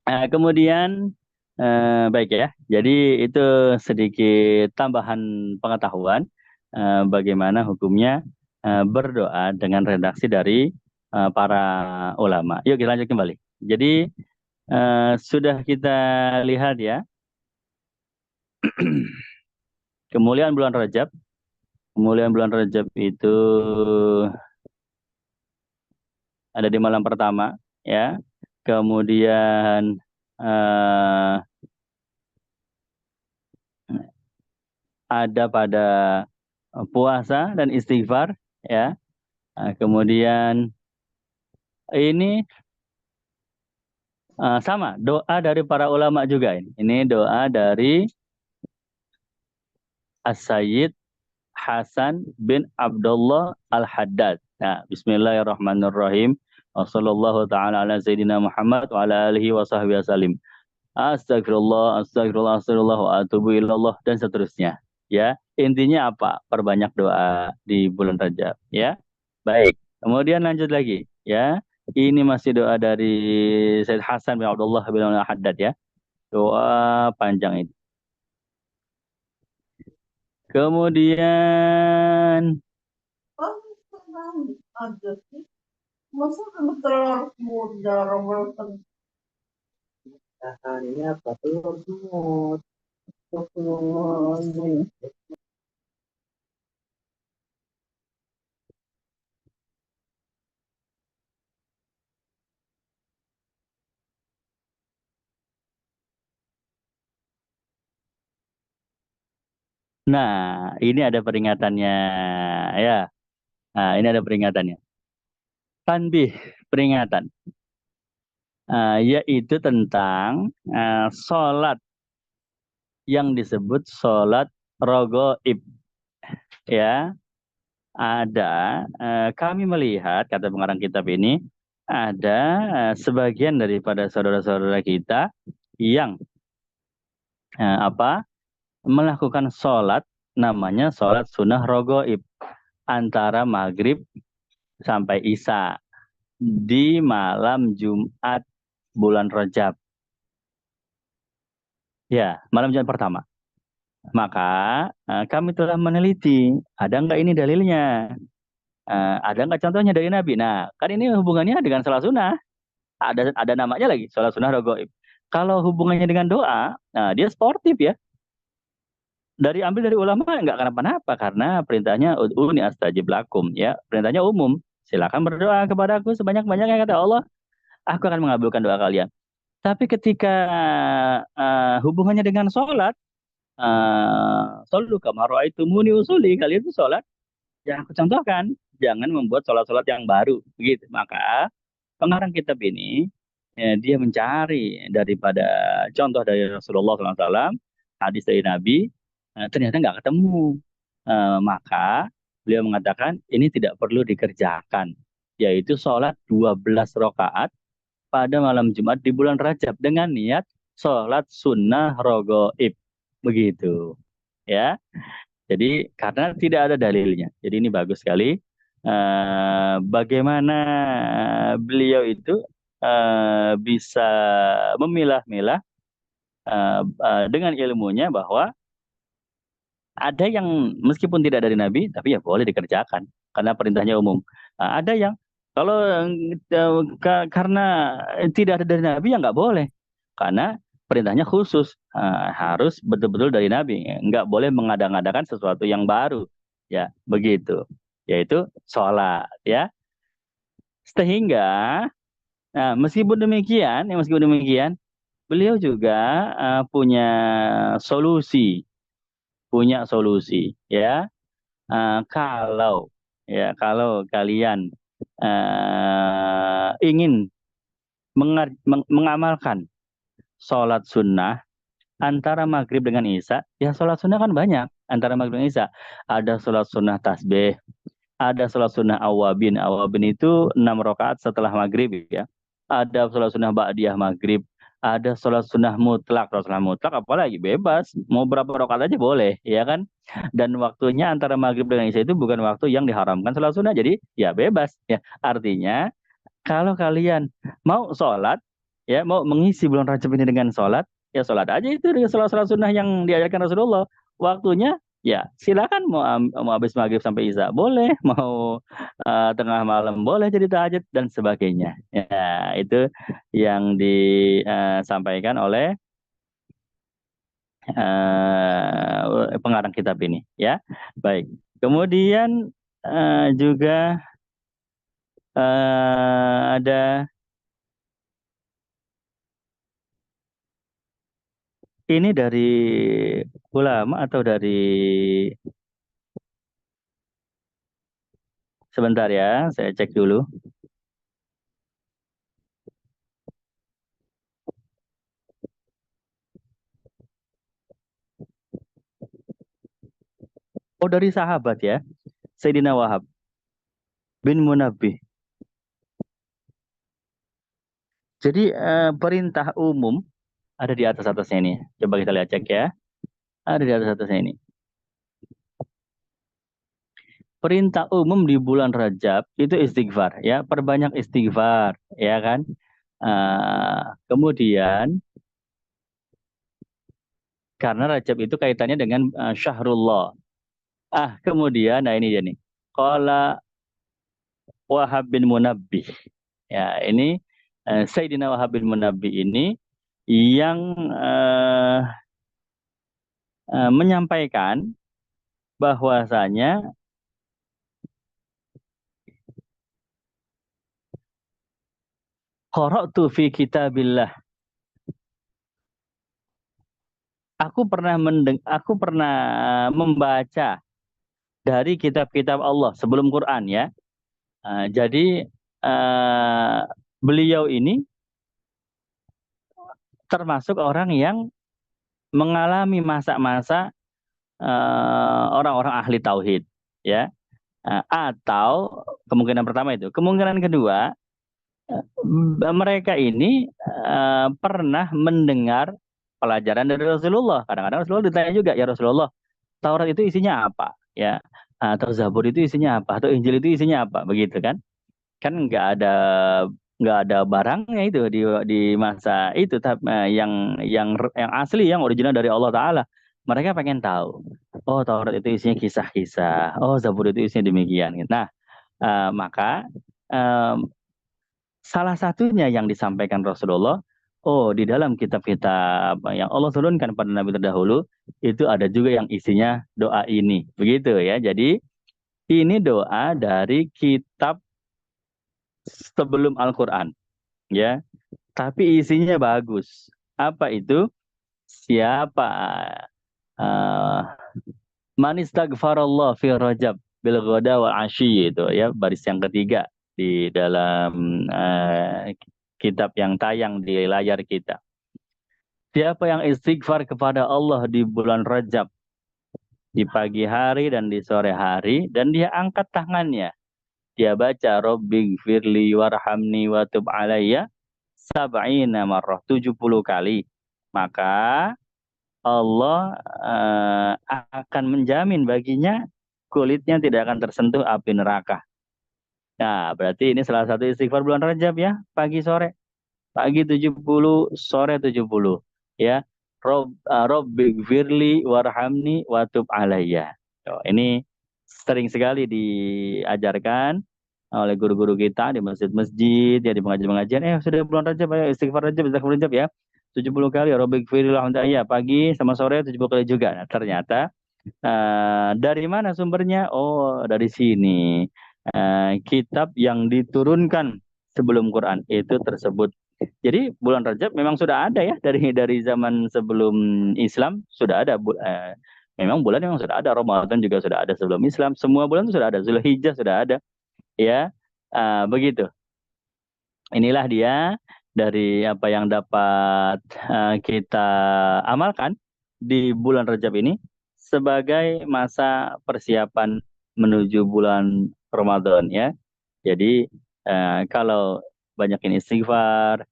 Kemudian baik ya. Jadi itu sedikit tambahan pengetahuan bagaimana hukumnya berdoa dengan redaksi dari para ulama. Yuk kita lanjut kembali. Jadi sudah kita lihat ya kemuliaan bulan Rajab. Kemuliaan bulan Rajab itu ada di malam pertama, ya. Kemudian eh, ada pada puasa dan istighfar, ya. Kemudian ini sama doa dari para ulama juga ini. Ini doa dari As-Sayyid Hasan bin Abdullah Al-Haddad. Nah, bismillahirrahmanirrahim. Wassallallahu ta'ala ala Sayyidina Muhammad wa ala alihi wa sahbihi wasallim. Astagfirullah, astagfirullah, astagfirullah, wa atubu ilallah, dan seterusnya. Ya, intinya apa? Perbanyak doa di bulan Rajab. Ya, baik. Kemudian lanjut lagi. Ya, ini masih doa dari Sayyid Hasan bin Abdullah bin Al-Haddad ya. Doa panjang ini. Kemudian Masa kamu telur muda wortel? Ini apa? Telur semut. nah, ini ada peringatannya ya. Nah, ini ada peringatannya. Tanbih, peringatan. Yaitu tentang sholat yang disebut sholat rogoib. Ya, ada kami melihat, kata pengarang kitab ini, ada sebagian daripada saudara-saudara kita yang melakukan sholat namanya sholat sunnah rogoib antara maghrib sampai isya di malam Jumat bulan Rajab. Ya, malam Jumat pertama. Maka kami telah meneliti, ada nggak ini dalilnya? Ada nggak contohnya dari Nabi? Nah, kan ini hubungannya dengan sholat sunnah. Ada namanya lagi, sholat sunnah rogoib. Kalau hubungannya dengan doa, nah dia sportif ya. Ambil dari ulama nggak kenapa-napa karena perintahnya ud'uni astajib lakum ya. Perintahnya umum. Silakan berdoa kepadaku sebanyak-banyaknya kata Allah, aku akan mengabulkan doa kalian. Tapi ketika hubungannya dengan sholat, Sallu kama ra'aitumuni usolli, kalian itu sholat yang aku contohkan, jangan membuat sholat-sholat yang baru begitu. Maka pengarang kitab ini dia mencari daripada contoh dari Rasulullah SAW, hadis dari Nabi, ternyata nggak ketemu. Maka beliau mengatakan ini tidak perlu dikerjakan, yaitu sholat 12 rakaat pada malam Jumat di bulan Rajab dengan niat sholat sunnah rogoib. Begitu. Ya. Jadi karena tidak ada dalilnya. Jadi ini bagus sekali. Bagaimana beliau itu bisa memilah-milah dengan ilmunya bahwa ada yang meskipun tidak dari Nabi, tapi ya boleh dikerjakan karena perintahnya umum. Ada yang kalau karena tidak ada dari Nabi ya nggak boleh, karena perintahnya khusus, harus betul-betul dari Nabi, nggak boleh mengada-ngadakan sesuatu yang baru, ya begitu, yaitu sholat, ya. Sehingga meskipun demikian, beliau juga punya solusi, ya. Kalau kalian ingin mengamalkan sholat sunnah antara maghrib dengan isya, ya sholat sunnah kan banyak antara maghrib dan isya. Ada sholat sunnah tasbih, ada sholat sunnah awabin. Awabin itu 6 rakaat setelah maghrib ya. Ada sholat sunnah ba'diyah maghrib. Ada sholat sunnah mutlak. Sholat sunnah mutlak apalagi bebas. Mau berapa rakaat aja boleh, ya kan? Dan waktunya antara maghrib dengan isya itu bukan waktu yang diharamkan sholat sunnah. Jadi ya bebas. Ya. Artinya kalau kalian mau sholat, ya mau mengisi bulan Rajab ini dengan sholat, ya sholat aja itu dengan sholat-sholat sunnah yang diajarkan Rasulullah. Waktunya Ya, silakan mau habis maghrib sampai isya boleh, mau tengah malam boleh jadi tahajud dan sebagainya. Ya, itu yang disampaikan oleh pengarang kitab ini. Ya, baik. Kemudian juga ada ini dari ulama atau dari sebentar ya, saya cek dulu. Oh, dari sahabat ya, Sayyidina Wahab bin Munabbih. Jadi perintah umum ada di atas-atasnya ini. Coba kita lihat cek ya. Ada di atas-atasnya ini. Perintah umum di bulan Rajab itu istighfar ya, perbanyak istighfar ya kan. Kemudian karena Rajab itu kaitannya dengan syahrullah. Kemudian nah ini dia nih. Qala Wahab bin Munabbih. Ya, ini Sayyidina Wahab bin Munabbih ini yang menyampaikan bahwasanya qara'tu fi kitabillah. Aku pernah membaca dari kitab-kitab Allah sebelum Quran ya. Jadi beliau ini termasuk orang yang mengalami masa-masa orang-orang ahli tauhid ya. Atau kemungkinan pertama itu, kemungkinan kedua mereka ini pernah mendengar pelajaran dari Rasulullah. Kadang-kadang Rasulullah ditanya juga, ya Rasulullah, Taurat itu isinya apa? Ya, atau Zabur itu isinya apa? Atau Injil itu isinya apa? Begitu kan? Kan nggak ada barangnya itu di masa itu. Yang asli, yang original dari Allah Taala. Mereka pengen tahu. Oh, Taurat itu isinya kisah-kisah. Oh, Zabur itu isinya demikian. Nah, maka eh, salah satunya yang disampaikan Rasulullah, oh di dalam kitab-kitab yang Allah turunkan pada Nabi terdahulu, itu ada juga yang isinya doa ini. Begitu ya. Jadi ini doa dari kitab sebelum Al-Quran. Ya. Tapi isinya bagus. Apa itu? Siapa? Uh, Man istaghfarallah fi rajab bil ghada wal asyi itu ya, baris yang ketiga di dalam kitab yang tayang di layar kita. Siapa yang istighfar kepada Allah di bulan Rajab, di pagi hari dan di sore hari, dan dia angkat tangannya, dia baca Rabbighfirli warhamni wa tub alayya sab'ina marrah, 70 kali, maka Allah akan menjamin baginya kulitnya tidak akan tersentuh api neraka. Nah, berarti ini salah satu istighfar bulan Rajab ya, pagi sore. Pagi 70, sore 70. Ya. Rabbighfirli warhamni watub alayya. Ini sering sekali diajarkan oleh guru-guru kita di masjid-masjid, ya di pengajian-pengajian. Sudah bulan Rajab ya, istighfar Rajab ya. 70 kali Rabbighfirli warhamni ya, pagi sama sore 70 kali juga. Nah, ternyata dari mana sumbernya? Oh, dari sini. Kitab yang diturunkan sebelum Quran itu tersebut. Jadi bulan Rajab memang sudah ada ya, dari zaman sebelum Islam sudah ada. Memang bulan memang sudah ada. Ramadan juga sudah ada sebelum Islam. Semua bulan itu sudah ada. Zulhijjah sudah ada. Ya, begitu. Inilah dia dari apa yang dapat kita amalkan di bulan Rajab ini sebagai masa persiapan menuju bulan Ramadan ya. Jadi kalau banyakin istighfar,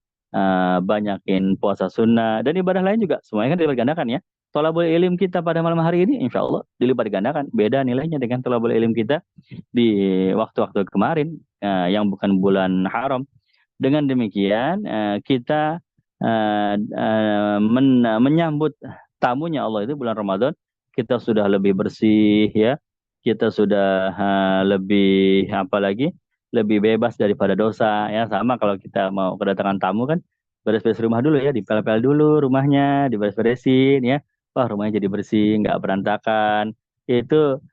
banyakin puasa sunnah dan ibadah lain juga semuanya kan dilipat gandakan ya. Thalabul ilm kita pada malam hari ini insya Allah dilipat gandakan. Beda nilainya dengan thalabul ilm kita di waktu-waktu kemarin yang bukan bulan haram. Dengan demikian kita menyambut tamunya Allah itu bulan Ramadan, kita sudah lebih bersih ya, kita sudah lebih apa lagi, lebih bebas daripada dosa ya. Sama kalau kita mau kedatangan tamu kan, beres-beres rumah dulu ya, dipel-pel dulu rumahnya, diberes-beresin ya. Wah, rumahnya jadi bersih, nggak berantakan. Itu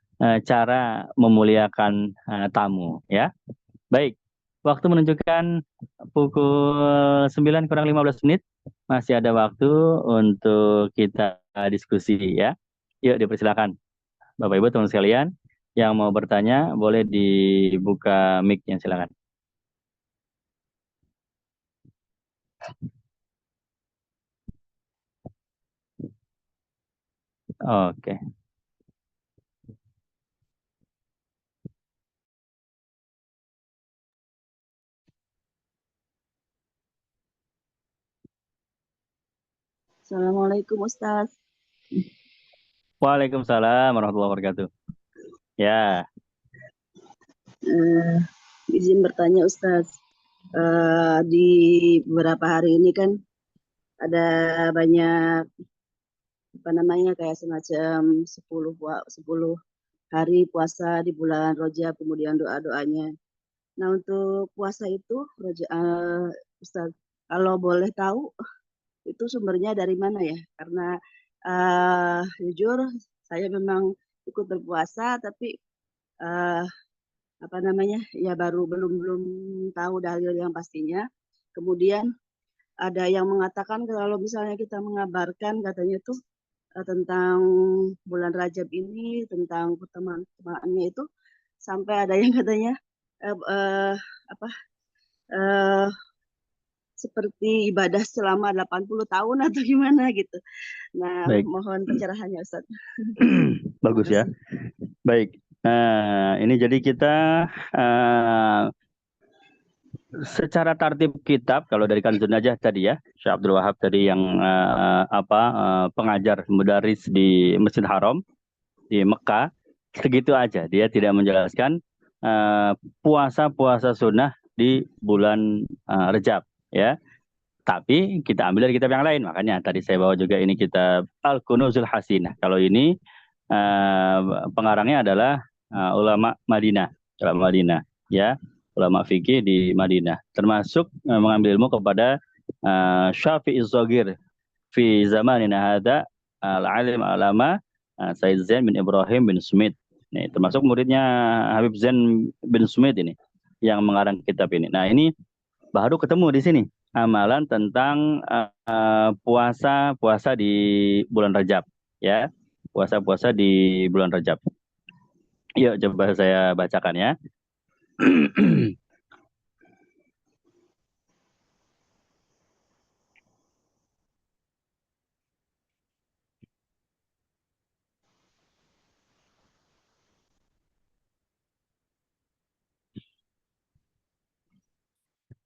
cara memuliakan tamu ya. Baik, waktu menunjukkan pukul 9 kurang 15 menit. Masih ada waktu untuk kita diskusi ya. Yuk dipersilakan. Bapak Ibu teman sekalian yang mau bertanya boleh dibuka mic-nya silakan. Oke. Assalamualaikum Ustaz. Waalaikumsalam warahmatullahi wabarakatuh. Ya, Izin bertanya Ustaz. Di beberapa hari ini kan ada banyak apa namanya kayak semacam 10 hari puasa di bulan Rajab, kemudian doa-doanya. Nah, untuk puasa itu Ustaz, kalau boleh tahu itu sumbernya dari mana ya? Karena jujur saya memang ikut berpuasa tapi eh, apa namanya ya belum tahu dalil yang pastinya. Kemudian ada yang mengatakan kalau misalnya kita mengabarkan katanya itu tentang bulan Rajab ini, tentang pertemaannya itu sampai ada yang katanya eh, eh, apa eh, seperti ibadah selama 80 tahun atau gimana gitu. Nah, baik. mohon pencerahannya Ustaz. Bagus ya. Baik. Ini jadi kita secara tartib kitab, kalau dari Kanzun Najah tadi ya, Syekh Abdul Wahab tadi yang pengajar mudaris di Masjid Haram di Mekah, segitu aja. Dia tidak menjelaskan puasa-puasa sunnah di bulan Rejab ya. Tapi kita ambil dari kitab yang lain. Makanya tadi saya bawa juga ini kitab Al-Kunuzul Hasinah. Kalau ini pengarangnya adalah ulama Madinah, ya, ulama fikih di Madinah. Termasuk mengambil ilmu kepada Syafi'i Zogir fi zamanina hadza al-alim alama Said Zain bin Ibrahim bin Smith. Nih, termasuk muridnya Habib Zain bin Smith ini yang mengarang kitab ini. Nah, ini baru ketemu di sini amalan tentang puasa di bulan Rajab ya, puasa di bulan Rajab. Yuk coba saya bacakan ya.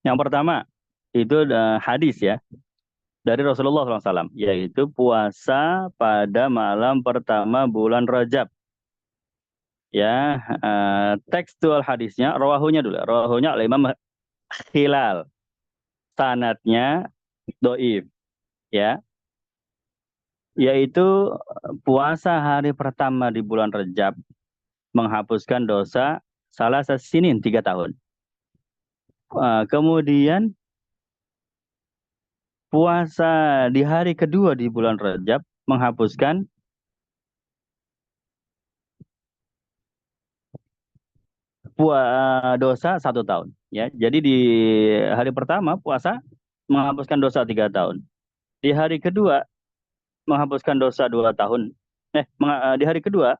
Yang pertama itu hadis ya dari Rasulullah SAW, yaitu puasa pada malam pertama bulan Rajab. Ya, tekstual hadisnya, rawahunya dulu. Rawahunya Imam Hilal. Sanadnya doib. Ya, yaitu puasa hari pertama di bulan Rajab menghapuskan dosa salah sesinin 3 tahun. Kemudian puasa di hari kedua di bulan Rajab menghapuskan dosa 1 tahun. Ya, jadi di hari pertama puasa menghapuskan dosa 3 tahun. Di hari kedua menghapuskan dosa 2 tahun. Di hari kedua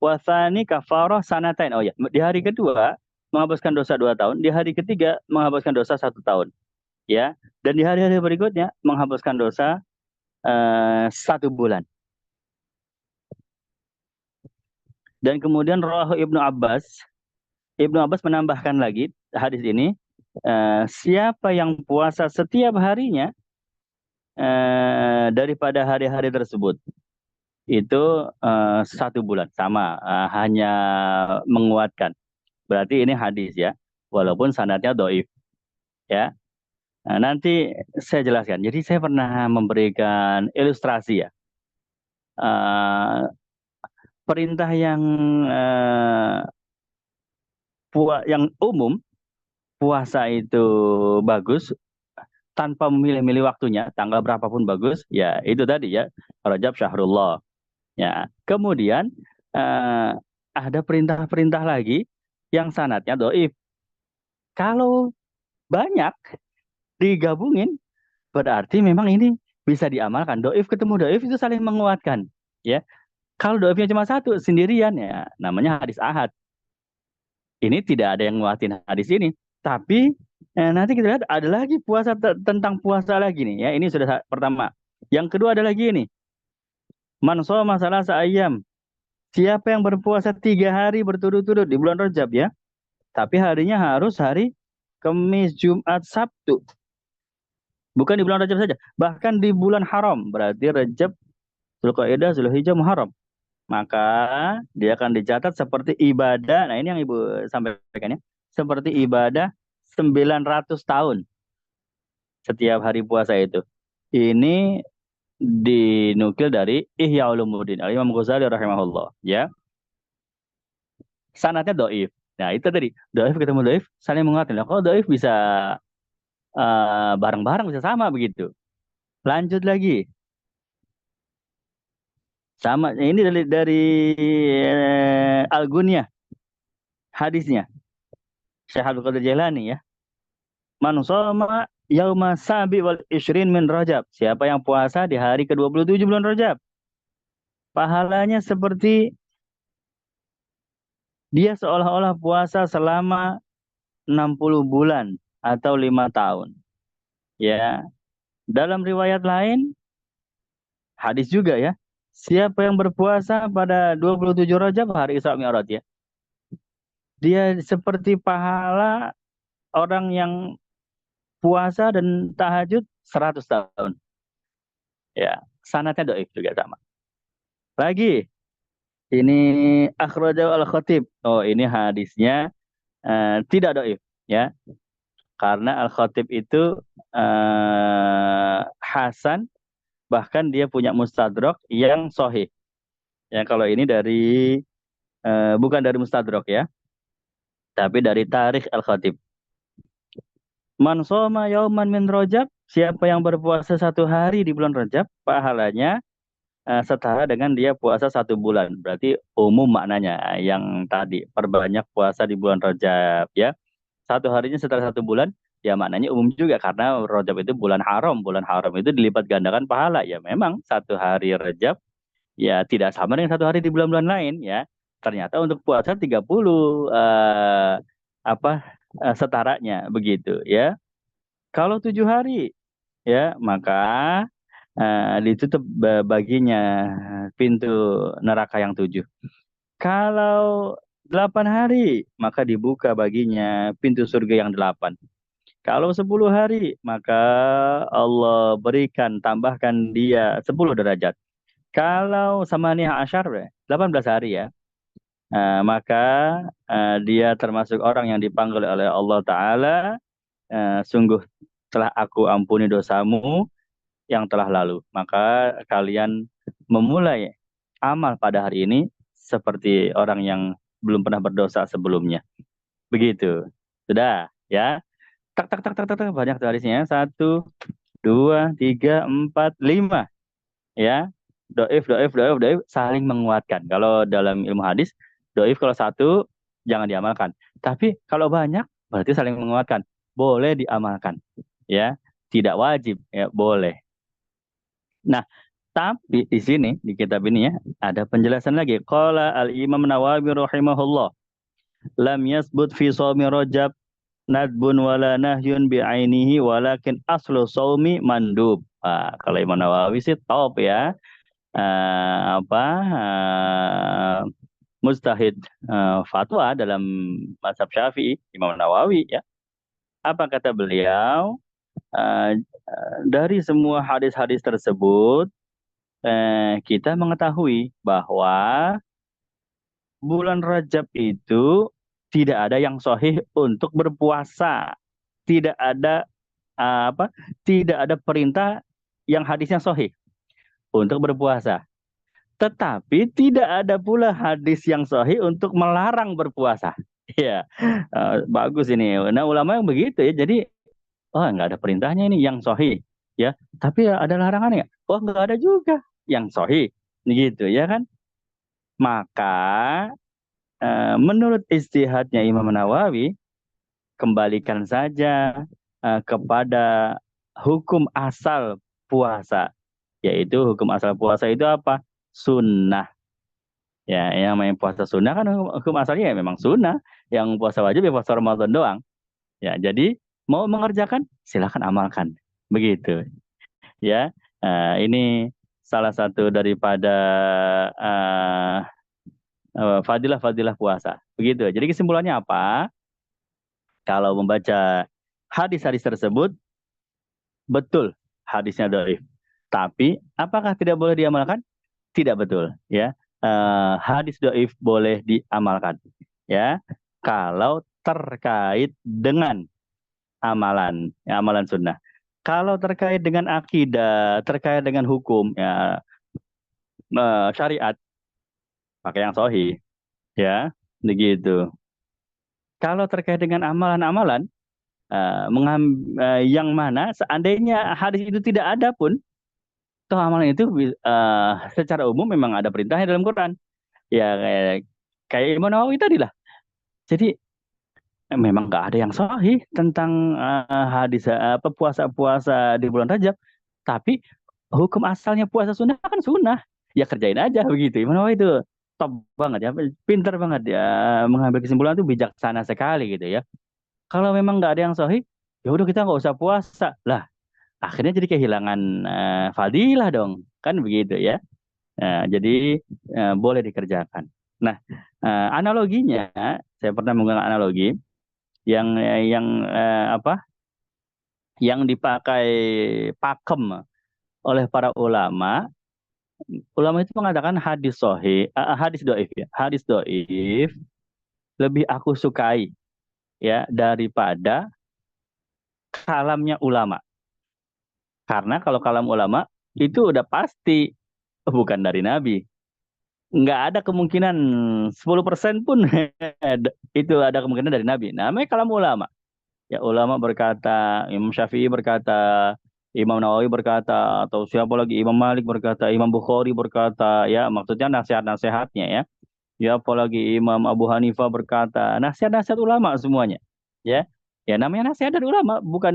puasani kafarah sanatain. Oh ya, di hari kedua menghapuskan dosa 2 tahun. Di hari ketiga menghapuskan dosa 1 tahun. Ya, dan di hari-hari berikutnya menghapuskan dosa 1 bulan. Dan kemudian rawahu Ibnu Abbas menambahkan lagi hadis ini, siapa yang puasa setiap harinya daripada hari-hari tersebut itu 1 bulan, sama, hanya menguatkan. Berarti ini hadis ya, walaupun sanadnya dhaif ya. Nah, nanti saya jelaskan. Jadi saya pernah memberikan ilustrasi ya. perintah yang umum, puasa itu bagus tanpa memilih-milih waktunya, tanggal berapapun bagus, ya itu tadi ya, Rajab Syahrullah. Ya, kemudian eh, ada perintah-perintah lagi yang sanadnya doif. Kalau banyak digabungin, berarti memang ini bisa diamalkan. Doif ketemu doif itu saling menguatkan. Ya, kalau doifnya cuma satu sendirian ya, namanya hadis ahad. Ini tidak ada yang nguatin hadis ini. Tapi nanti kita lihat ada lagi puasa tentang puasa lagi nih. Ya, ini sudah pertama. Yang kedua ada lagi ini. Man shoma salasa ayyam. Siapa yang berpuasa 3 hari berturut-turut di bulan Rajab ya. Tapi harinya harus hari Kamis, Jumat, Sabtu. Bukan di bulan Rajab saja. Bahkan di bulan haram. Berarti Rajab, Zulqa'dah, Zulhijjah, Muharram. Maka dia akan dicatat seperti ibadah. Nah ini yang Ibu sampaikan ya. Seperti ibadah 900 tahun setiap hari puasa itu. Ini dinukil dari Ihya Ulumuddin Al-Imam Ghazali rahimahullah. Ya, sanadnya doif. Nah itu tadi, doif ketemu doif, saling menguatkan. Nah, kalau doif bisa bareng-bareng, bisa sama begitu. Lanjut lagi. Sama, ini dari Al-Ghunyah, hadisnya. Syekh Abdul Qadir Jailani ya. Man shoma yauma sabi wal ishrin min Rajab. Siapa yang puasa di hari ke-27 bulan Rajab. Pahalanya seperti dia seolah-olah puasa selama 60 bulan atau 5 tahun. Ya, dalam riwayat lain, hadis juga ya. Siapa yang berpuasa pada 27 Rajab hari Isra Mi'raj ya. Dia seperti pahala orang yang puasa dan tahajud 100 tahun. Ya, sanadnya doif juga sama. Lagi, ini akhrajahu al-Khatib. Oh, ini hadisnya tidak doif ya. Karena al-Khatib itu hasan, bahkan dia punya mustadrak yang sahih. Ya, kalau ini bukan dari mustadrak ya, tapi dari Tarikh Al-Khatib. Man shoma yauman min Rajab, siapa yang berpuasa 1 hari di bulan Rajab, pahalanya setara dengan dia puasa 1 bulan. Berarti umum maknanya yang tadi, perbanyak puasa di bulan Rajab ya. 1 harinya setara 1 bulan, ya maknanya umum juga karena Rajab itu bulan haram. Bulan haram itu dilipat gandakan pahala. Ya memang 1 hari Rajab ya tidak sama dengan 1 hari di bulan-bulan lain ya. Ternyata untuk puasa 30 setaranya begitu ya. Kalau 7 hari ya maka ditutup baginya pintu neraka yang 7. Kalau 8 hari maka dibuka baginya pintu surga yang 8. Kalau 10 hari maka Allah tambahkan dia 10 derajat. Kalau samaniah asyar 18 hari ya, maka dia termasuk orang yang dipanggil oleh Allah Ta'ala, sungguh telah aku ampuni dosamu yang telah lalu. Maka kalian memulai amal pada hari ini seperti orang yang belum pernah berdosa sebelumnya. Begitu. Sudah ya. Tak tak tak tak tak, tak. Banyak hadisnya. 1, 2, 3, 4, 5. Ya. Doif, doif, doif, doif saling menguatkan. Kalau dalam ilmu hadis, doif kalau satu jangan diamalkan. Tapi kalau banyak berarti saling menguatkan. Boleh diamalkan. Ya. Tidak wajib. Ya, boleh. Nah, tapi di sini di kitab ini ya ada penjelasan lagi. Qala al-Imam Nawawi rahimahullah, lam yasbut fi shaumi Rajab nadbun wala nahyun bi'ainihi walakin aslu shaumi mandub. Kalau Imam Nawawi sih top ya. Mujtahid fatwa dalam mazhab Syafi'i, Imam Nawawi ya. Apa kata beliau? Dari semua hadis-hadis tersebut kita mengetahui bahwa bulan Rajab itu tidak ada yang sahih untuk berpuasa. Tidak ada tidak ada perintah yang hadisnya sahih untuk berpuasa. Tetapi tidak ada pula hadis yang sahih untuk melarang berpuasa. Ya, bagus ini. Nah, ulama yang begitu ya. Jadi, oh nggak ada perintahnya ini yang sahih. Ya, tapi ada larangannya. Oh nggak ada juga yang sahih. Gitu ya kan. Maka menurut istihadnya Imam Nawawi, kembalikan saja kepada hukum asal puasa. Yaitu hukum asal puasa itu apa? Sunnah. Ya, yang main puasa sunnah kan hukum asalnya ya memang sunnah. Yang puasa wajib ya puasa Ramadan doang. Ya, jadi mau mengerjakan silakan amalkan. Begitu. Ya, ini salah satu daripada fadilah-fadilah puasa. Begitu. Jadi kesimpulannya apa? Kalau membaca hadis-hadis tersebut, betul hadisnya dhaif. Tapi apakah tidak boleh diamalkan? Tidak betul. Ya, hadis dhaif boleh diamalkan. Ya, kalau terkait dengan amalan, ya, amalan sunnah. Kalau terkait dengan akidah, terkait dengan hukum, ya syariat, pakai yang sahih, ya, begitu. Kalau terkait dengan amalan-amalan, yang mana seandainya hadis itu tidak ada pun, toh amalan itu secara umum memang ada perintahnya dalam Quran. Ya kayak Imam Nawawi tadi lah. Jadi memang nggak ada yang sahih tentang hadis apa puasa-puasa di bulan Rajab. Tapi hukum asalnya puasa sunnah kan sunnah. Ya kerjain aja begitu. Imam Nawawi itu top banget ya, pinter banget ya, mengambil kesimpulan itu bijaksana sekali gitu ya. Kalau memang nggak ada yang sahih, ya udah kita nggak usah puasa lah. Akhirnya jadi kehilangan fadilah dong, kan begitu ya. Jadi boleh dikerjakan. Nah, analoginya, saya pernah menggunakan analogi yang apa? Yang dipakai pakem oleh para ulama. Ulama itu mengatakan hadis sahih, hadis doif ya. Hadis doif lebih aku sukai ya daripada kalamnya ulama. Karena kalau kalam ulama itu udah pasti bukan dari Nabi. Nggak ada kemungkinan 10% pun itu ada kemungkinan dari Nabi. Namanya kalam ulama. Ya ulama berkata, Imam Syafi'i berkata, Imam Nawawi berkata, atau siapa lagi, Imam Malik berkata, Imam Bukhari berkata, ya maksudnya nasihat-nasihatnya ya. Ya apalagi Imam Abu Hanifah berkata, nasihat-nasihat ulama semuanya. Ya, ya namanya nasihat dari ulama, bukan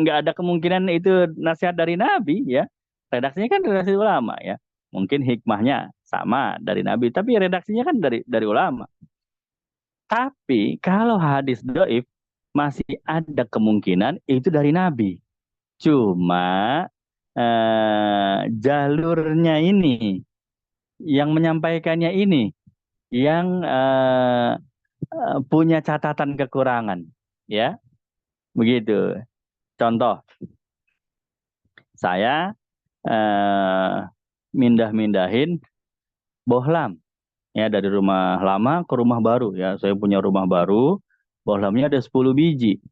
nggak ada kemungkinan itu nasihat dari Nabi ya. Redaksinya kan redaksi ulama ya. Mungkin hikmahnya sama dari Nabi, tapi redaksinya kan dari ulama. Tapi kalau hadis dhaif masih ada kemungkinan itu dari Nabi. Cuma jalurnya ini, yang menyampaikannya ini, yang punya catatan kekurangan, ya begitu. Contoh, saya mindah-mindahin bohlam, ya dari rumah lama ke rumah baru, ya saya punya rumah baru, bohlamnya ada 10 biji.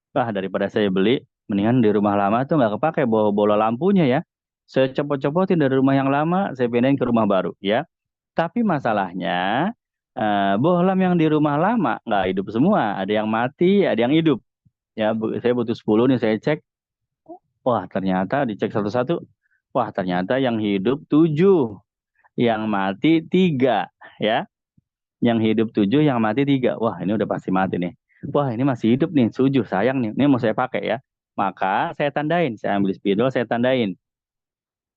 Daripada saya beli, mendingan di rumah lama tuh nggak kepake bola lampunya ya. Saya copot-copotin dari rumah yang lama, saya pindahin ke rumah baru ya. Tapi masalahnya bohlam yang di rumah lama nggak hidup semua, ada yang mati, ada yang hidup. Ya, saya butuh 10 nih, saya cek. Wah, ternyata dicek satu-satu. Wah, ternyata yang hidup 7, yang mati 3, ya. Yang hidup 7, yang mati 3. Wah, ini udah pasti mati nih. Wah, ini masih hidup nih, 7, sayang nih. Ini mau saya pakai ya. Maka saya tandain, saya ambil spidol, saya tandain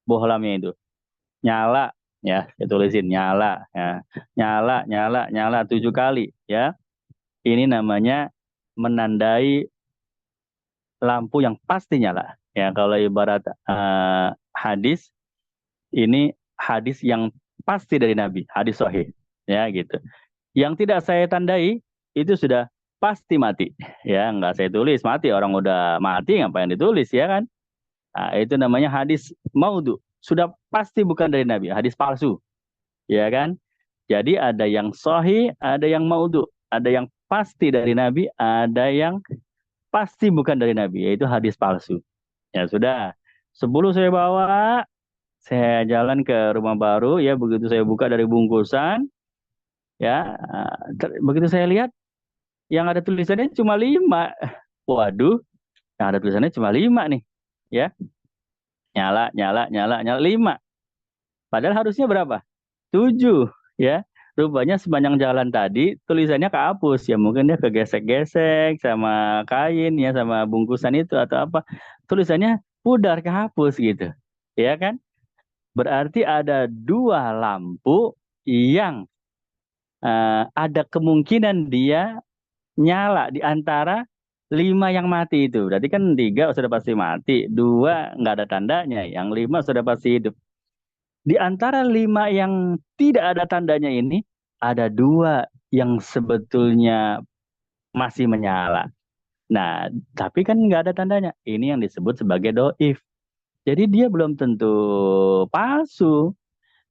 bohlamnya itu. Nyala, ya, saya tulisin nyala, ya. Nyala, nyala, nyala 7 kali, ya. Ini namanya menandai lampu yang pasti nyala. Ya, kalau ibarat hadis, ini hadis yang pasti dari Nabi, hadis sahih, ya gitu. Yang tidak saya tandai itu sudah pasti mati, ya nggak saya tulis mati, orang udah mati ngapain ditulis ya kan? Nah, itu namanya hadis maudhu, sudah pasti bukan dari Nabi, hadis palsu, ya kan? Jadi ada yang sahih, ada yang maudhu, ada yang pasti dari Nabi, ada yang pasti bukan dari Nabi, yaitu hadis palsu. Ya sudah, 10 saya bawa, Saya jalan ke rumah baru, ya begitu saya buka dari bungkusan, ya begitu saya lihat yang ada tulisannya cuma 5. Waduh, yang ada tulisannya cuma 5 nih, ya nyala nyala nyala nyala 5. Padahal harusnya berapa? 7, ya. Rupanya sepanjang jalan tadi tulisannya kehapus, ya mungkin dia kegesek-gesek sama kain ya, sama bungkusan itu atau apa. Tulisannya pudar kehapus gitu. Ya kan? Berarti ada 2 lampu yang ada kemungkinan dia nyala di antara 5 yang mati itu. Berarti kan 3 sudah pasti mati, 2 nggak ada tandanya, yang 5 sudah pasti hidup. Di antara 5 yang tidak ada tandanya ini, ada 2 yang sebetulnya masih menyala. Nah, tapi kan nggak ada tandanya. Ini yang disebut sebagai doif. Jadi dia belum tentu palsu.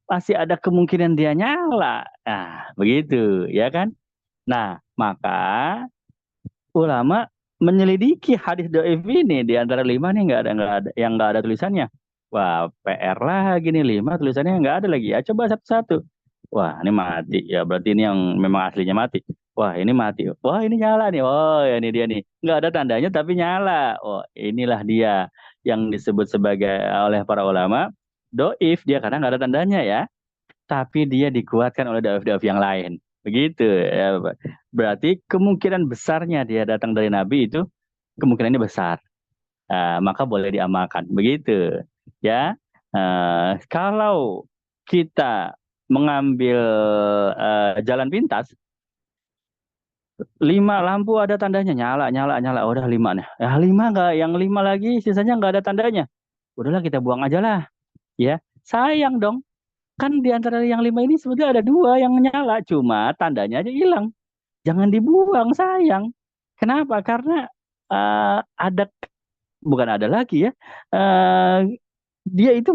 Masih ada kemungkinan dia nyala. Nah, begitu, ya kan? Nah, maka ulama menyelidiki hadis doif ini di antara 5 nih nggak ada tulisannya. Wah, PR lah gini 5 tulisannya nggak ada lagi. Ya coba satu-satu. Wah, ini mati. Ya berarti ini yang memang aslinya mati. Wah, ini mati. Wah, ini nyala nih. Oh, ya ini dia nih. Nggak ada tandanya tapi nyala. Oh, inilah dia yang disebut sebagai oleh para ulama doif, dia karena nggak ada tandanya ya. Tapi dia dikuatkan oleh doif-doif yang lain. Begitu ya. Berarti kemungkinan besarnya dia datang dari Nabi itu kemungkinannya besar. Maka boleh diamalkan. Begitu ya. Kalau kita mengambil jalan pintas, 5 lampu ada tandanya nyala nyala nyala. Oh, udah 5 nih. Ya 5 nggak, yang 5 lagi sisanya nggak ada tandanya. Udahlah kita buang aja lah. Ya sayang dong. Kan di antara yang 5 ini sebetulnya ada 2 yang nyala, cuma tandanya aja hilang. Jangan dibuang, sayang. Kenapa? Karena ada, bukan ada lagi ya, dia itu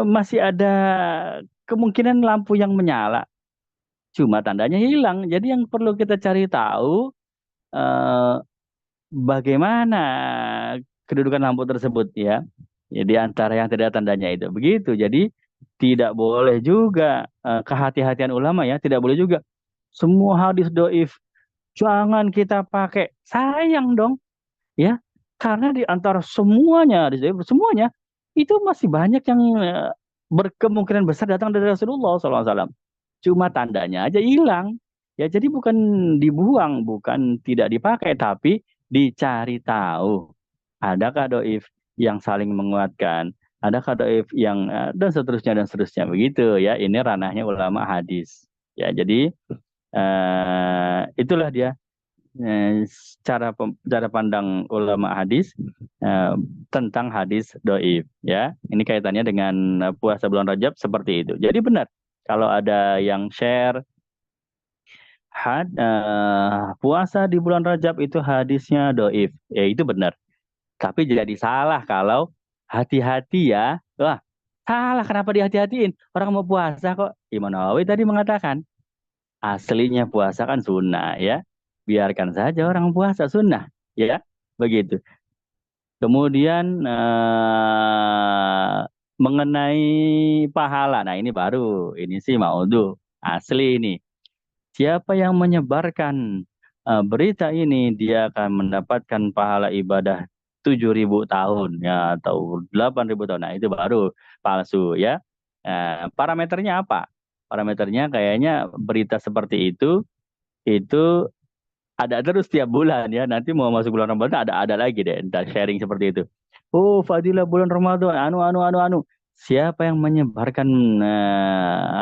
masih ada kemungkinan lampu yang menyala, cuma tandanya hilang. Jadi yang perlu kita cari tahu eh, bagaimana kedudukan lampu tersebut ya. Ya di antara yang tidak ada tandanya itu. Begitu. Jadi tidak boleh juga kehati-hatian ulama ya, tidak boleh juga semua hadis doif jangan kita pakai. Sayang dong ya. Karena di antara semuanya hadis doif semuanya itu masih banyak yang berkemungkinan besar datang dari Rasulullah SAW. Cuma tandanya aja hilang. Ya jadi bukan dibuang, bukan tidak dipakai, tapi dicari tahu. Adakah doif yang saling menguatkan? Adakah doif yang dan seterusnya begitu ya. Ini ranahnya ulama hadis. Ya jadi itulah dia cara pandang ulama hadis tentang hadis doif ya. Ini kaitannya dengan puasa bulan Rajab seperti itu. Jadi benar kalau ada yang share puasa di bulan Rajab itu hadisnya doif, ya itu benar. Tapi jadi salah kalau hati-hati ya. Wah, salah kenapa dihati-hatiin? Orang mau puasa kok. Imam Nawawi tadi mengatakan aslinya puasa kan sunnah ya. Biarkan saja orang puasa sunnah ya. Begitu. Kemudian mengenai pahala. Nah, ini baru. Ini sih maudhu. Asli ini. Siapa yang menyebarkan berita ini dia akan mendapatkan pahala ibadah 7.000 tahun ya atau 8.000 tahun. Nah, itu baru palsu ya. Parameternya apa? Parameternya kayaknya berita seperti itu ada terus tiap bulan ya. Nanti mau masuk bulan Ramadan ada lagi deh entar sharing seperti itu. Oh, fadilah bulan Ramadan anu. Siapa yang menyebarkan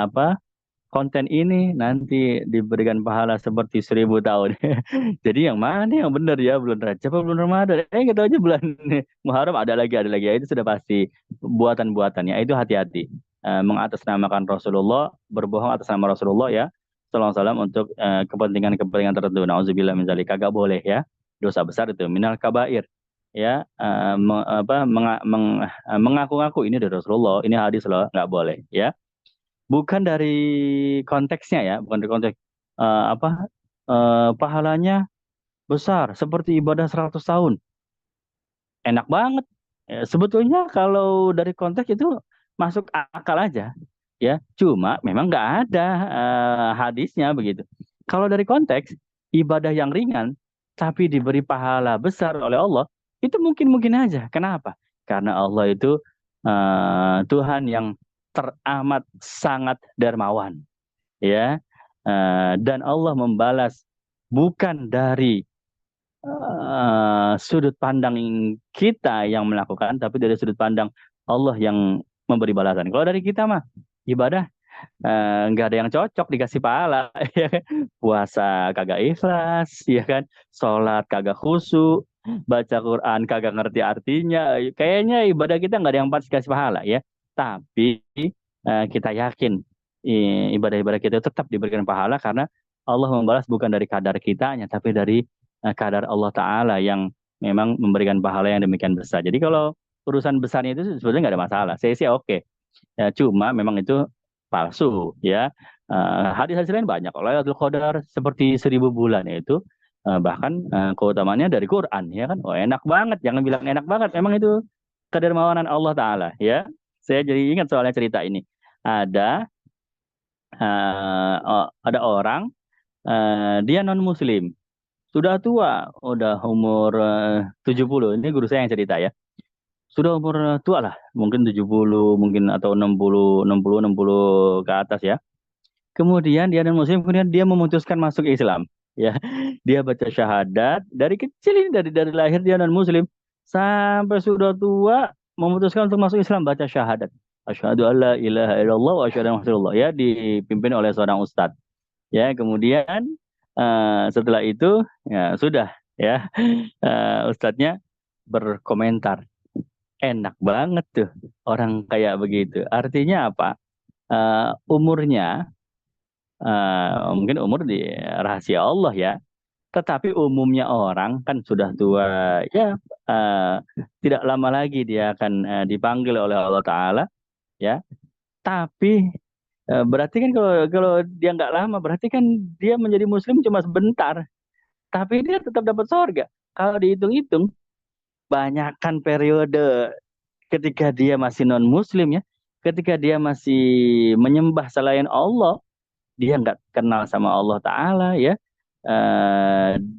apa konten ini nanti diberikan pahala seperti 1.000 tahun. Jadi yang mana yang benar ya, bulan Rajab apa bulan Ramadan? Kita aja bulan Muharram ada lagi ya, itu sudah pasti buatan-buatannya. Itu hati-hati. Mengatasnamakan Rasulullah, berbohong atas nama Rasulullah ya. Sallallahu alaihi wasallam untuk kepentingan-kepentingan tertentu. Nauzubillah min dzalik, kagak boleh ya. Dosa besar itu minal kabair. Ya, mengaku-ngaku ini dari Rasulullah, ini hadis loh, nggak boleh ya. Bukan dari konteksnya ya, bukan dari konteks pahalanya besar seperti ibadah 100 tahun. Enak banget. Sebetulnya kalau dari konteks itu masuk akal aja, ya. Cuma memang nggak ada hadisnya begitu. Kalau dari konteks ibadah yang ringan tapi diberi pahala besar oleh Allah, itu mungkin-mungkin aja. Kenapa? Karena Allah itu Tuhan yang teramat sangat dermawan, ya. Dan Allah membalas bukan dari sudut pandang kita yang melakukan, tapi dari sudut pandang Allah yang memberi balasan. Kalau dari kita mah ibadah nggak ada yang cocok dikasih pahala, ya kan? Puasa kagak ikhlas, ya kan? Sholat kagak khusyuk, baca Quran kagak ngerti artinya. Kayaknya ibadah kita nggak ada yang pantas dikasih pahala, ya. Tapi kita yakin ibadah-ibadah kita tetap diberikan pahala karena Allah membalas bukan dari kadar kitanya, tapi dari kadar Allah Ta'ala yang memang memberikan pahala yang demikian besar. Jadi kalau urusan besarnya itu sebenarnya nggak ada masalah. Saya sih oke. Ya, cuma memang itu palsu, ya. Hadis-hadis lain banyak. Lailatul Qadar seperti 1.000 bulan itu bahkan keutamaannya dari Quran, ya kan. Oh, enak banget. Jangan bilang enak banget. Memang itu kedermawanan Allah Ta'ala, ya. Saya jadi ingat soalnya cerita ini. Ada orang dia non Muslim. Sudah tua, udah umur 70. Ini guru saya yang cerita, ya. Sudah umur tua lah, mungkin 70, mungkin atau 60 ke atas, ya. Kemudian dia non Muslim, kemudian dia memutuskan masuk Islam, ya. Dia baca syahadat dari kecil ini, dari lahir dia non Muslim sampai sudah tua memutuskan untuk masuk Islam, baca syahadat. Asyhadu alla ilaha illallah wa asyhadu anna Rasulullah, ya, dipimpin oleh seorang ustadz. Ya, kemudian setelah itu ya sudah, ya, ustadznya berkomentar, enak banget tuh orang kayak begitu. Artinya apa? Umurnya mungkin umur di rahasia Allah, ya. Tetapi umumnya orang kan sudah tua, ya, tidak lama lagi dia akan dipanggil oleh Allah Ta'ala, ya. Tapi berarti kan kalau dia nggak lama, berarti kan dia menjadi Muslim cuma sebentar, tapi dia tetap dapat sorga. Kalau dihitung-hitung, banyakkan periode ketika dia masih non Muslim, ya, ketika dia masih menyembah selain Allah, dia nggak kenal sama Allah Ta'ala, ya.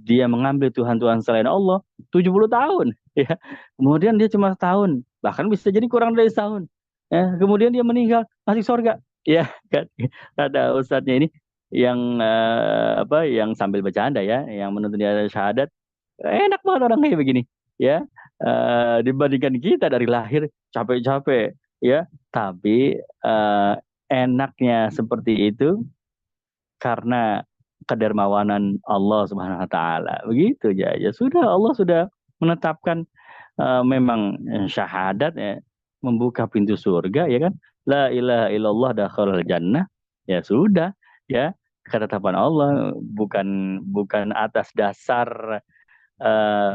Dia mengambil Tuhan-Tuhan selain Allah 70 tahun, ya. Kemudian dia cuma setahun, bahkan bisa jadi kurang dari setahun, ya. Kemudian dia meninggal masih sorga, ya kan. Ada ustadznya ini yang yang sambil bercanda, ya, yang menuntut dia syahadat, enak banget orang kayak begini, ya. Dibandingkan kita dari lahir capek-capek, ya, tapi enaknya seperti itu karena kedermawanan Allah Subhanahu wa taala. Begitu ya. Ya sudah, Allah sudah menetapkan memang syahadat, ya, membuka pintu surga, ya kan. La ilaha illallah dakhalal jannah. Ya sudah, ya, ketetapan Allah bukan atas dasar eh,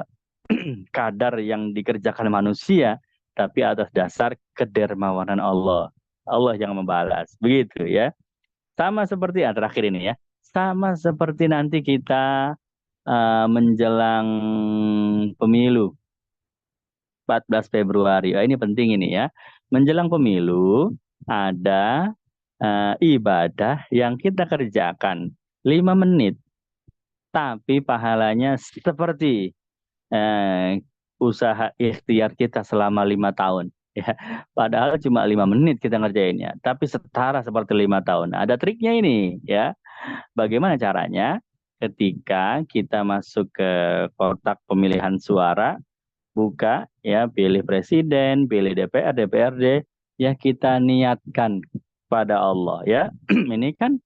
kadar yang dikerjakan manusia, tapi atas dasar kedermawanan Allah. Allah yang membalas. Begitu, ya. Sama seperti terakhir ini, ya. Sama seperti nanti kita menjelang pemilu 14 Februari. Ini penting ini, ya. Menjelang pemilu ada ibadah yang kita kerjakan 5 menit, tapi pahalanya seperti usaha ikhtiar kita selama 5 tahun. Ya, padahal cuma 5 menit kita ngerjainnya, tapi setara seperti 5 tahun. Ada triknya ini, ya. Bagaimana caranya? Ketika kita masuk ke kotak pemilihan suara, buka, ya, pilih presiden, pilih DPR, DPRD, ya, kita niatkan pada Allah, ya. Ini kan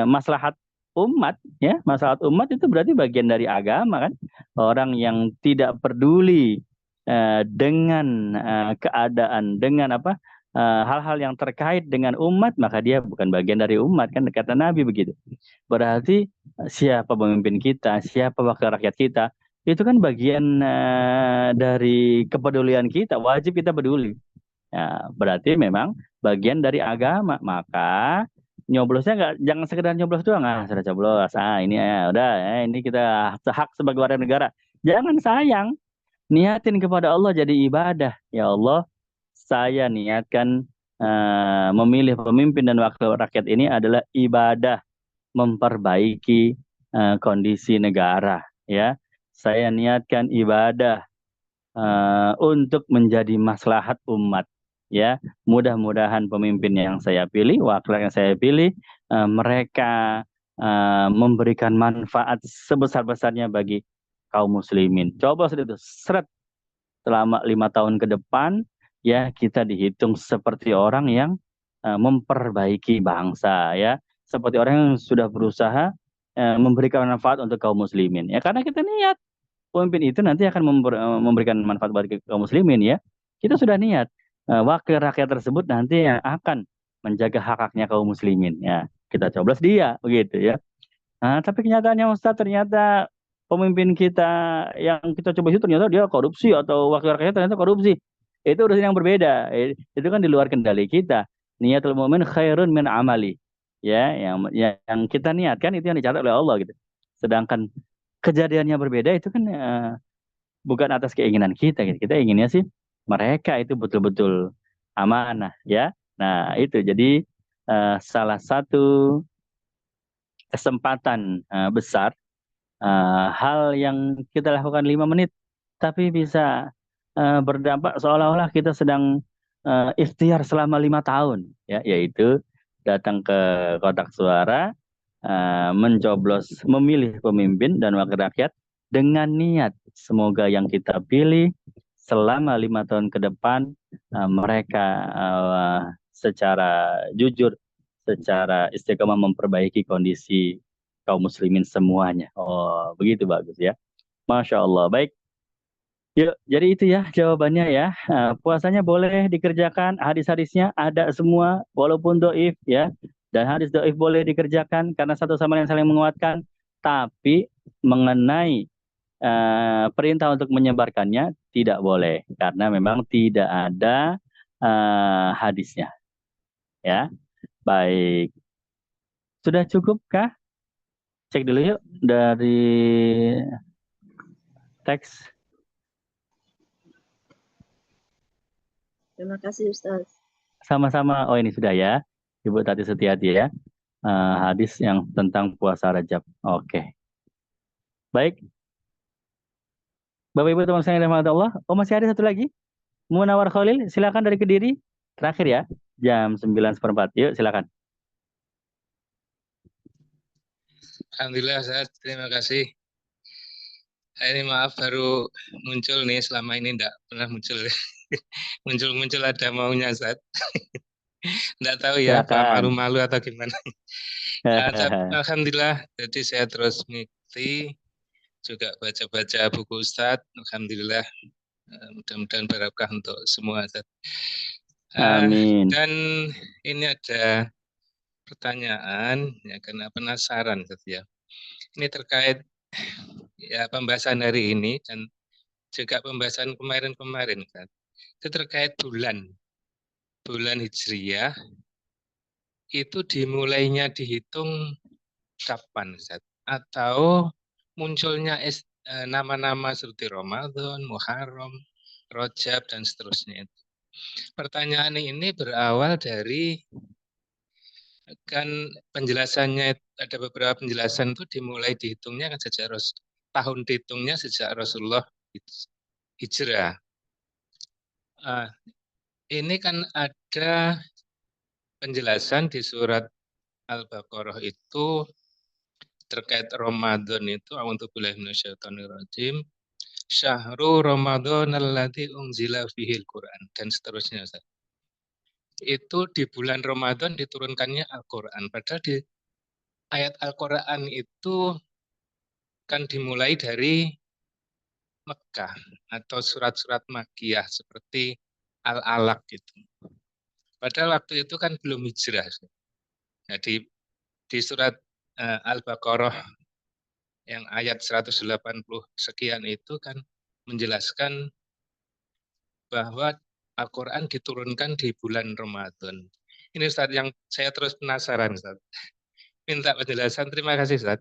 maslahat umat, ya. Maslahat umat itu berarti bagian dari agama, kan. Orang yang tidak peduli dengan keadaan, dengan hal-hal yang terkait dengan umat, maka dia bukan bagian dari umat, kan, kata Nabi begitu. Berarti siapa pemimpin kita, siapa wakil rakyat kita, itu kan bagian dari kepedulian kita, wajib kita peduli. Ya, berarti memang bagian dari agama. Maka nyoblosnya jangan sekedar nyoblos doang, sudah coblos, ini udah, ini kita hak sebagai warga negara. Jangan sayang, niatin kepada Allah jadi ibadah. Ya Allah, saya niatkan memilih pemimpin dan wakil rakyat ini adalah ibadah memperbaiki kondisi negara, ya. Saya niatkan ibadah untuk menjadi maslahat umat, ya. Mudah-mudahan pemimpin yang saya pilih, wakil yang saya pilih, mereka memberikan manfaat sebesar-besarnya bagi kaum muslimin. Coba itu seret selama 5 tahun ke depan, ya kita dihitung seperti orang yang memperbaiki bangsa, ya, seperti orang yang sudah berusaha memberikan manfaat untuk kaum muslimin, ya, karena kita niat pemimpin itu nanti akan memberikan manfaat bagi kaum muslimin, ya. Kita sudah niat wakil rakyat tersebut nanti yang akan menjaga hak-haknya kaum muslimin, ya. Kita coblos dia, begitu, ya. Nah, tapi kenyataannya Ustaz, ternyata pemimpin kita yang kita coba itu ternyata dia korupsi atau wakil rakyat ternyata korupsi. Itu urusan yang berbeda. Itu kan di luar kendali kita. Niatul mu'min khairun min amali. Ya, yang kita niatkan itu yang dicatat oleh Allah gitu. Sedangkan kejadiannya berbeda itu kan bukan atas keinginan kita gitu. Kita inginnya sih mereka itu betul-betul amanah, ya. Nah, itu jadi salah satu kesempatan besar, hal yang kita lakukan 5 menit tapi bisa berdampak seolah-olah kita sedang ikhtiar selama 5 tahun, ya, yaitu datang ke kotak suara, memilih pemimpin dan wakil rakyat dengan niat semoga yang kita pilih selama 5 tahun ke depan mereka secara jujur, secara istiqomah memperbaiki kondisi kaum muslimin semuanya. Oh, begitu bagus, ya. Masya Allah. Baik. Yuk, jadi itu ya jawabannya, ya. Puasanya boleh dikerjakan, hadis-hadisnya ada semua, walaupun doif, ya. Dan hadis doif boleh dikerjakan karena satu sama lain saling menguatkan. Tapi mengenai perintah untuk menyebarkannya tidak boleh karena memang tidak ada hadisnya, ya. Baik. Sudah cukupkah? Cek dulu yuk dari teks. Terima kasih Ustaz. Sama-sama. Oh, ini sudah, ya. Ibu Tati Setiati, ya. Hadis yang tentang puasa Rajab. Oke. Baik. Bapak Ibu teman saya yang dirahmati Allah. Oh, masih ada satu lagi. Munawar Khalil, silakan dari Kediri. Terakhir, ya. Jam 9:04. Yuk, silakan. Alhamdulillah, Ustaz. Terima kasih. Ini maaf baru muncul nih, selama ini enggak pernah muncul. Muncul-muncul ada maunya, Ustaz. Enggak tahu ya, apa Silakan. malu-malu atau gimana. Alhamdulillah, jadi saya terus mengikuti, juga baca-baca buku Ustaz. Alhamdulillah, mudah-mudahan barokah untuk semua, Ustaz. Amin. Dan ini ada pertanyaan, ya, karena penasaran, Ustaz, ya. Ini terkait ya pembahasan hari ini dan juga pembahasan kemarin-kemarin, Ustaz. Itu terkait bulan Hijriyah itu dimulainya dihitung kapan, Ustaz? Atau munculnya nama-nama seperti Ramadan, Muharram, Rajab dan seterusnya. Pertanyaan ini berawal dari kan penjelasannya, ada beberapa penjelasan itu dimulai dihitungnya kan sejak tahun dihitungnya sejak Rasulullah hijrah. Ini kan ada penjelasan di surat Al-Baqarah itu terkait Ramadan itu, a'udzubillahi minasyaitonirrajim, syahrul Ramadan alladzi unzila fihil Quran dan seterusnya, Ustaz. Itu di bulan Ramadan diturunkannya Al-Quran. Padahal di ayat Al-Quran itu kan dimulai dari Mekah atau surat-surat Makkiyah seperti Al-Alaq gitu. Padahal waktu itu kan belum hijrah. Jadi di surat Al-Baqarah yang ayat 180 sekian itu kan menjelaskan bahwa Al-Quran diturunkan di bulan Ramadan. Ini Ustaz yang saya terus penasaran, Ustaz. Minta penjelasan. Terima kasih, Ustaz.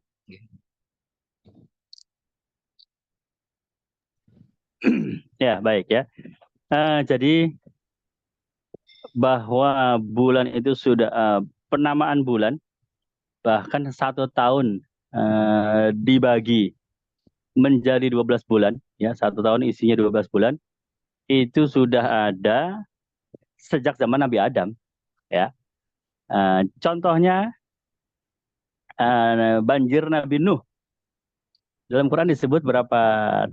Ya, baik, ya. Jadi bahwa bulan itu sudah penamaan bulan bahkan 1 tahun dibagi menjadi 12 bulan, ya 1 tahun isinya 12 bulan, itu sudah ada sejak zaman Nabi Adam, ya. Contohnya banjir Nabi Nuh dalam Quran disebut berapa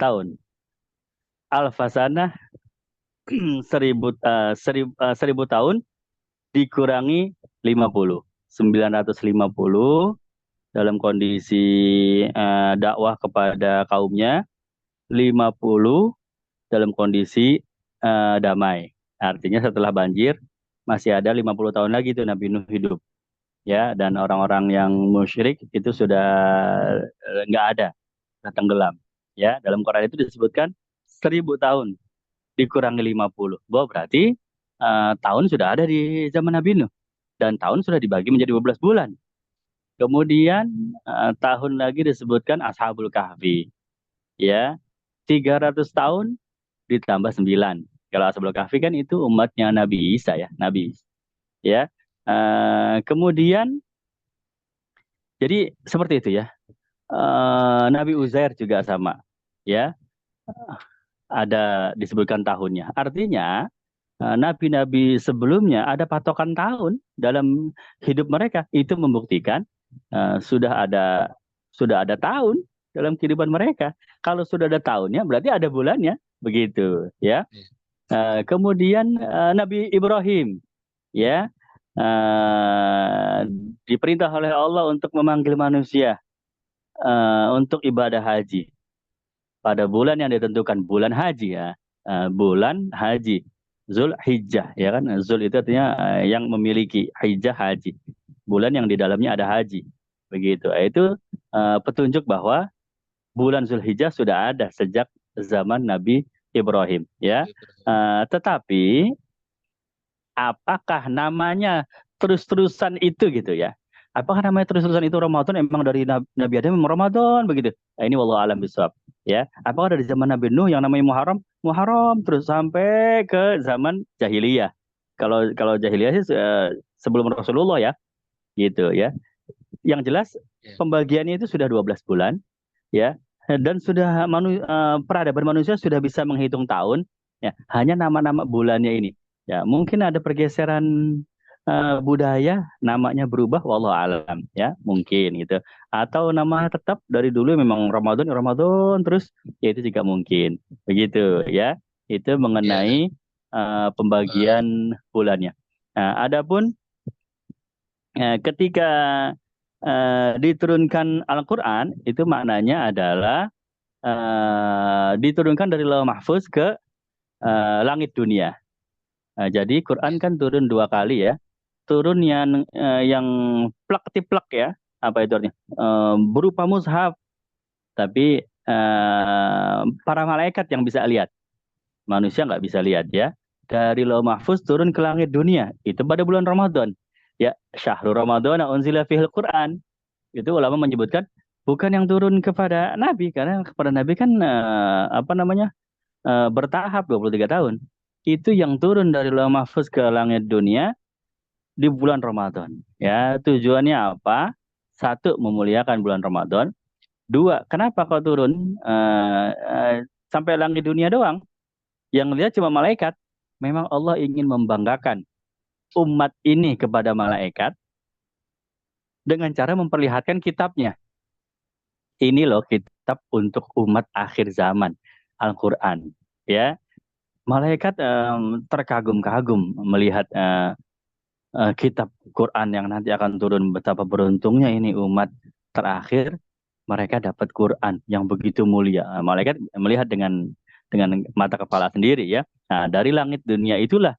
tahun? Al-Fasanah 1000 tahun dikurangi 50, 950 dalam kondisi dakwah kepada kaumnya, 50 dalam kondisi damai. Artinya setelah banjir masih ada 50 tahun lagi tuh Nabi Nuh hidup. Ya, dan orang-orang yang musyrik itu sudah nggak ada, tenggelam. Ya, dalam Quran itu disebutkan 1000 tahun dikurangi 50. Bahwa berarti tahun sudah ada di zaman Nabi Nuh. Dan tahun sudah dibagi menjadi 12 bulan. Kemudian tahun lagi disebutkan Ashabul Kahfi. Ya, 300 tahun ditambah 9. Kalau Ashabul Kahfi kan itu umatnya Nabi Isa ya, Nabi. Ya. Kemudian jadi seperti itu ya. Nabi Uzair juga sama. Ya. Ada disebutkan tahunnya. Artinya nabi-nabi sebelumnya ada patokan tahun dalam hidup mereka. Itu membuktikan sudah ada tahun dalam kehidupan mereka. Kalau sudah ada tahunnya berarti ada bulannya, begitu ya. Kemudian Nabi Ibrahim ya diperintah oleh Allah untuk memanggil manusia untuk ibadah haji pada bulan yang ditentukan, bulan haji ya, bulan haji Zulhijjah, ya kan. Zul itu artinya yang memiliki, hijjah haji, bulan yang di dalamnya ada haji, begitu. Itu petunjuk bahwa bulan Zulhijjah sudah ada sejak zaman Nabi Ibrahim, ya. Tetapi apakah namanya terus-terusan itu gitu ya? Apakah namanya terus-terusan itu Ramadan emang dari Nabi Adam memang Ramadan begitu? Nah, ini wallahu alam bisawab, ya. Apakah dari zaman Nabi Nuh yang namanya Muharram, Muharram terus sampai ke zaman jahiliyah? Kalau jahiliyah sih sebelum Rasulullah ya, gitu ya. Yang jelas pembagiannya itu sudah 12 bulan, ya. Dan sudah peradaban manusia sudah bisa menghitung tahun, ya. Hanya nama-nama bulannya ini, ya. Mungkin ada pergeseran budaya, namanya berubah, wallahu alam, ya, mungkin gitu. Atau nama tetap dari dulu memang Ramadan terus, ya itu juga mungkin, begitu ya. Itu mengenai pembagian bulannya. Nah, adapun ketika diturunkan Al-Quran, itu maknanya adalah diturunkan dari Lauh Mahfuz ke langit dunia. Jadi Quran kan turun 2 kali ya. Turun yang plak-tiplak ya, apa itu artinya, berupa mushaf, tapi para malaikat yang bisa lihat, manusia nggak bisa lihat ya. Dari Lauh Mahfuz turun ke langit dunia, itu pada bulan Ramadan, ya. Syahrul Ramadan unzila fihil Quran, itu ulama menyebutkan bukan yang turun kepada Nabi, karena kepada Nabi kan bertahap 23 tahun. Itu yang turun dari Lauh Mahfuz ke langit dunia di bulan Ramadan. Ya, tujuannya apa? 1, memuliakan bulan Ramadan. 2, kenapa kau turun sampai langit dunia doang? Yang lihat cuma malaikat. Memang Allah ingin membanggakan umat ini kepada malaikat dengan cara memperlihatkan kitabnya. Ini loh kitab untuk umat akhir zaman, Al-Quran. Ya, malaikat terkagum-kagum melihat kitab Quran yang nanti akan turun. Betapa beruntungnya ini umat terakhir, mereka dapat Quran yang begitu mulia. Malaikat melihat dengan mata kepala sendiri ya. Nah, dari langit dunia itulah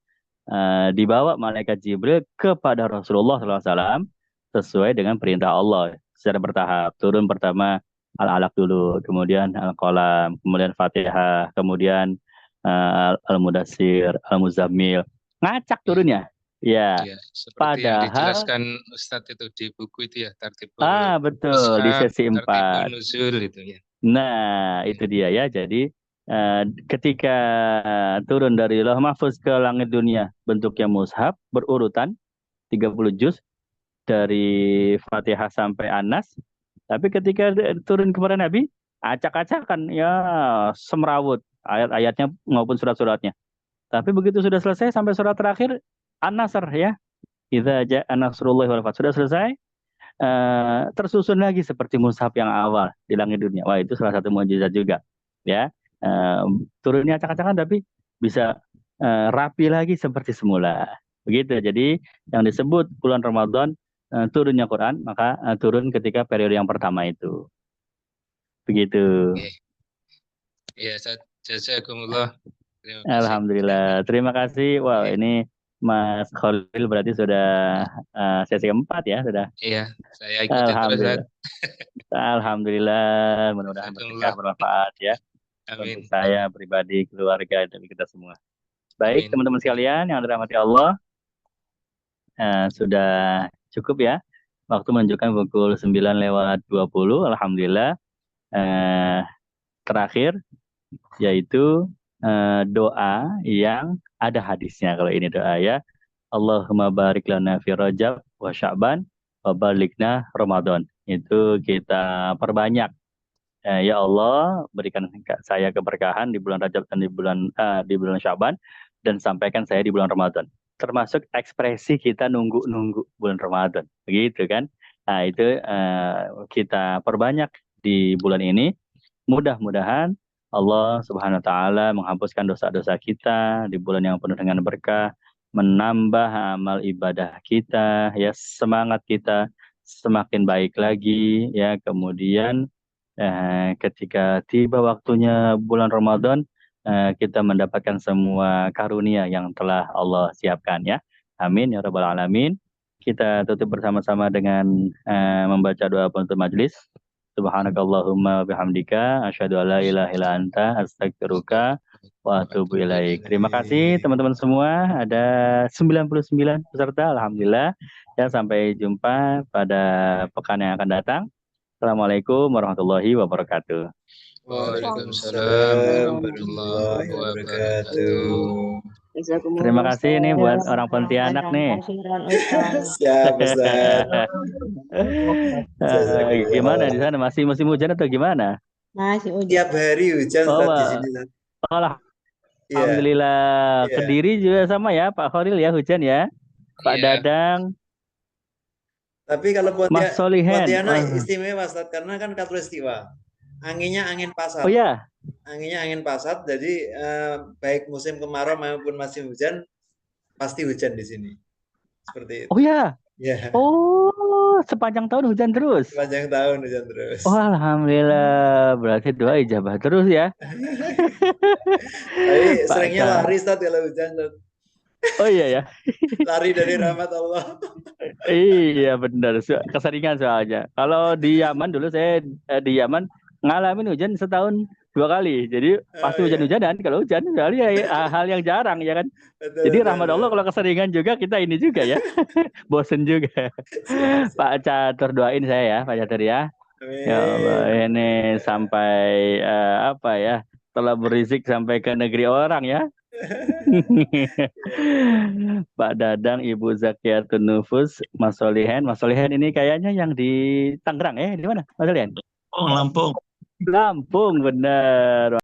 dibawa malaikat Jibril kepada Rasulullah SAW sesuai dengan perintah Allah secara bertahap. Turun pertama Al-Alaq dulu, kemudian Al-Qalam, kemudian Fatihah, kemudian Al-Mudassir, Al-Muzammil. Ngacak turunnya. Ya, seperti yang dijelaskan Ustadz itu di buku itu ya, Tartibul betul, di sesi 4. Tartibul Nuzul itu ya. Nah, itu dia ya. Jadi ketika turun dari Lauh Mahfuz ke langit dunia bentuknya mushaf berurutan 30 juz dari Fatihah sampai Anas. Tapi ketika turun kepada Nabi, acak-acakan ya, semrawut ayat-ayatnya maupun surat-suratnya. Tapi begitu sudah selesai sampai surat terakhir An-Nasr ya. Idza ja'a nasrullahi wal fath. Sudah selesai, tersusun lagi seperti mushaf yang awal di langit dunia. Wah, itu salah satu mukjizat juga ya. Turunnya acak-acakan tapi bisa rapi lagi seperti semula. Begitu. Jadi yang disebut bulan Ramadan turunnya Quran, maka turun ketika periode yang pertama itu. Begitu. Iya, jazakumullah. Terima kasih. Alhamdulillah. Terima kasih. Wow, ini Mas Khalil berarti sudah sesi keempat ya, sudah. Iya, saya ikuti terus. Alhamdulillah. Alhamdulillah, mudah-mudahan berkah bermanfaat ya. Amin. Untuk saya pribadi, keluarga, dan kita semua. Baik, Amin. teman-teman sekalian yang dirahmati Allah, sudah cukup ya. Waktu menunjukkan pukul 9:20. Alhamdulillah. Terakhir, yaitu doa yang ada hadisnya. Kalau ini doa ya, Allahumma barik lana fi Rajab wa Sya'ban wa balighna Ramadan. Itu kita perbanyak. Ya Allah, berikan saya keberkahan di bulan Rajab dan di bulan Sya'ban, dan sampaikan saya di bulan Ramadan. Termasuk ekspresi kita nunggu bulan Ramadan, begitu kan? Nah, itu kita perbanyak di bulan ini. Mudah-mudahan Allah Subhanahu wa taala menghapuskan dosa-dosa kita di bulan yang penuh dengan berkah, menambah amal ibadah kita, ya, semangat kita semakin baik lagi ya. Kemudian ketika tiba waktunya bulan Ramadan, kita mendapatkan semua karunia yang telah Allah siapkan ya. Amin ya rabbal alamin. Kita tutup bersama-sama dengan membaca doa penutup majelis. Subhanakallahumma bihamdika asyhadu an la ilaha illa anta astaghfiruka wa atubu ilaik. Terima kasih teman-teman semua, ada 99 peserta alhamdulillah. Ya, sampai jumpa pada pekan yang akan datang. Assalamualaikum warahmatullahi wabarakatuh. Waalaikumsalam warahmatullahi wabarakatuh. Terima kasih nih buat orang Pontianak nih. Siap, Ustaz. Gimana di sana, masih musim hujan atau gimana? Masih hujan. Tiap hari hujan Ustaz di sini. Alhamdulillah. Iya. Kediri juga sama ya Pak Khalil ya, hujan ya. Pak Iya. Dadang. Tapi kalau Mas Solihen. Pontianak istimewa Ustaz, karena kan khatulistiwa. Anginnya angin pasat. Oh ya. Anginnya angin pasat, jadi baik musim kemarau maupun musim hujan pasti hujan di sini. Seperti itu. Oh ya. Ya. Oh, sepanjang tahun hujan terus. Sepanjang tahun hujan terus. Oh, alhamdulillah. Berarti doa ijabah terus ya. Tapi seringnya lari Ustaz kalau hujan Ustaz. Oh iya ya. Lari dari rahmat Allah. Iya benar, keseringan soalnya. Kalau di Yaman dulu, saya di Yaman ngalamin hujan setahun 2 kali. Jadi pasti hujan-hujanan. Kalau hujan sekali ya hal yang jarang ya kan. Betul, jadi rahmat Allah kalau keseringan juga kita ini juga ya. Bosen juga. Pak Catur doain saya ya, Pak Catur ya. Amin. Ya Allah, ini sampai apa ya, telah berisik sampai ke negeri orang ya. Pak Dadang, Ibu Zakiyatun Nufus, Mas Solihen. Mas Solihen ini kayaknya yang di Tangerang ya, di mana Mas Solihen? Oh, Lampung. Lampung, benar.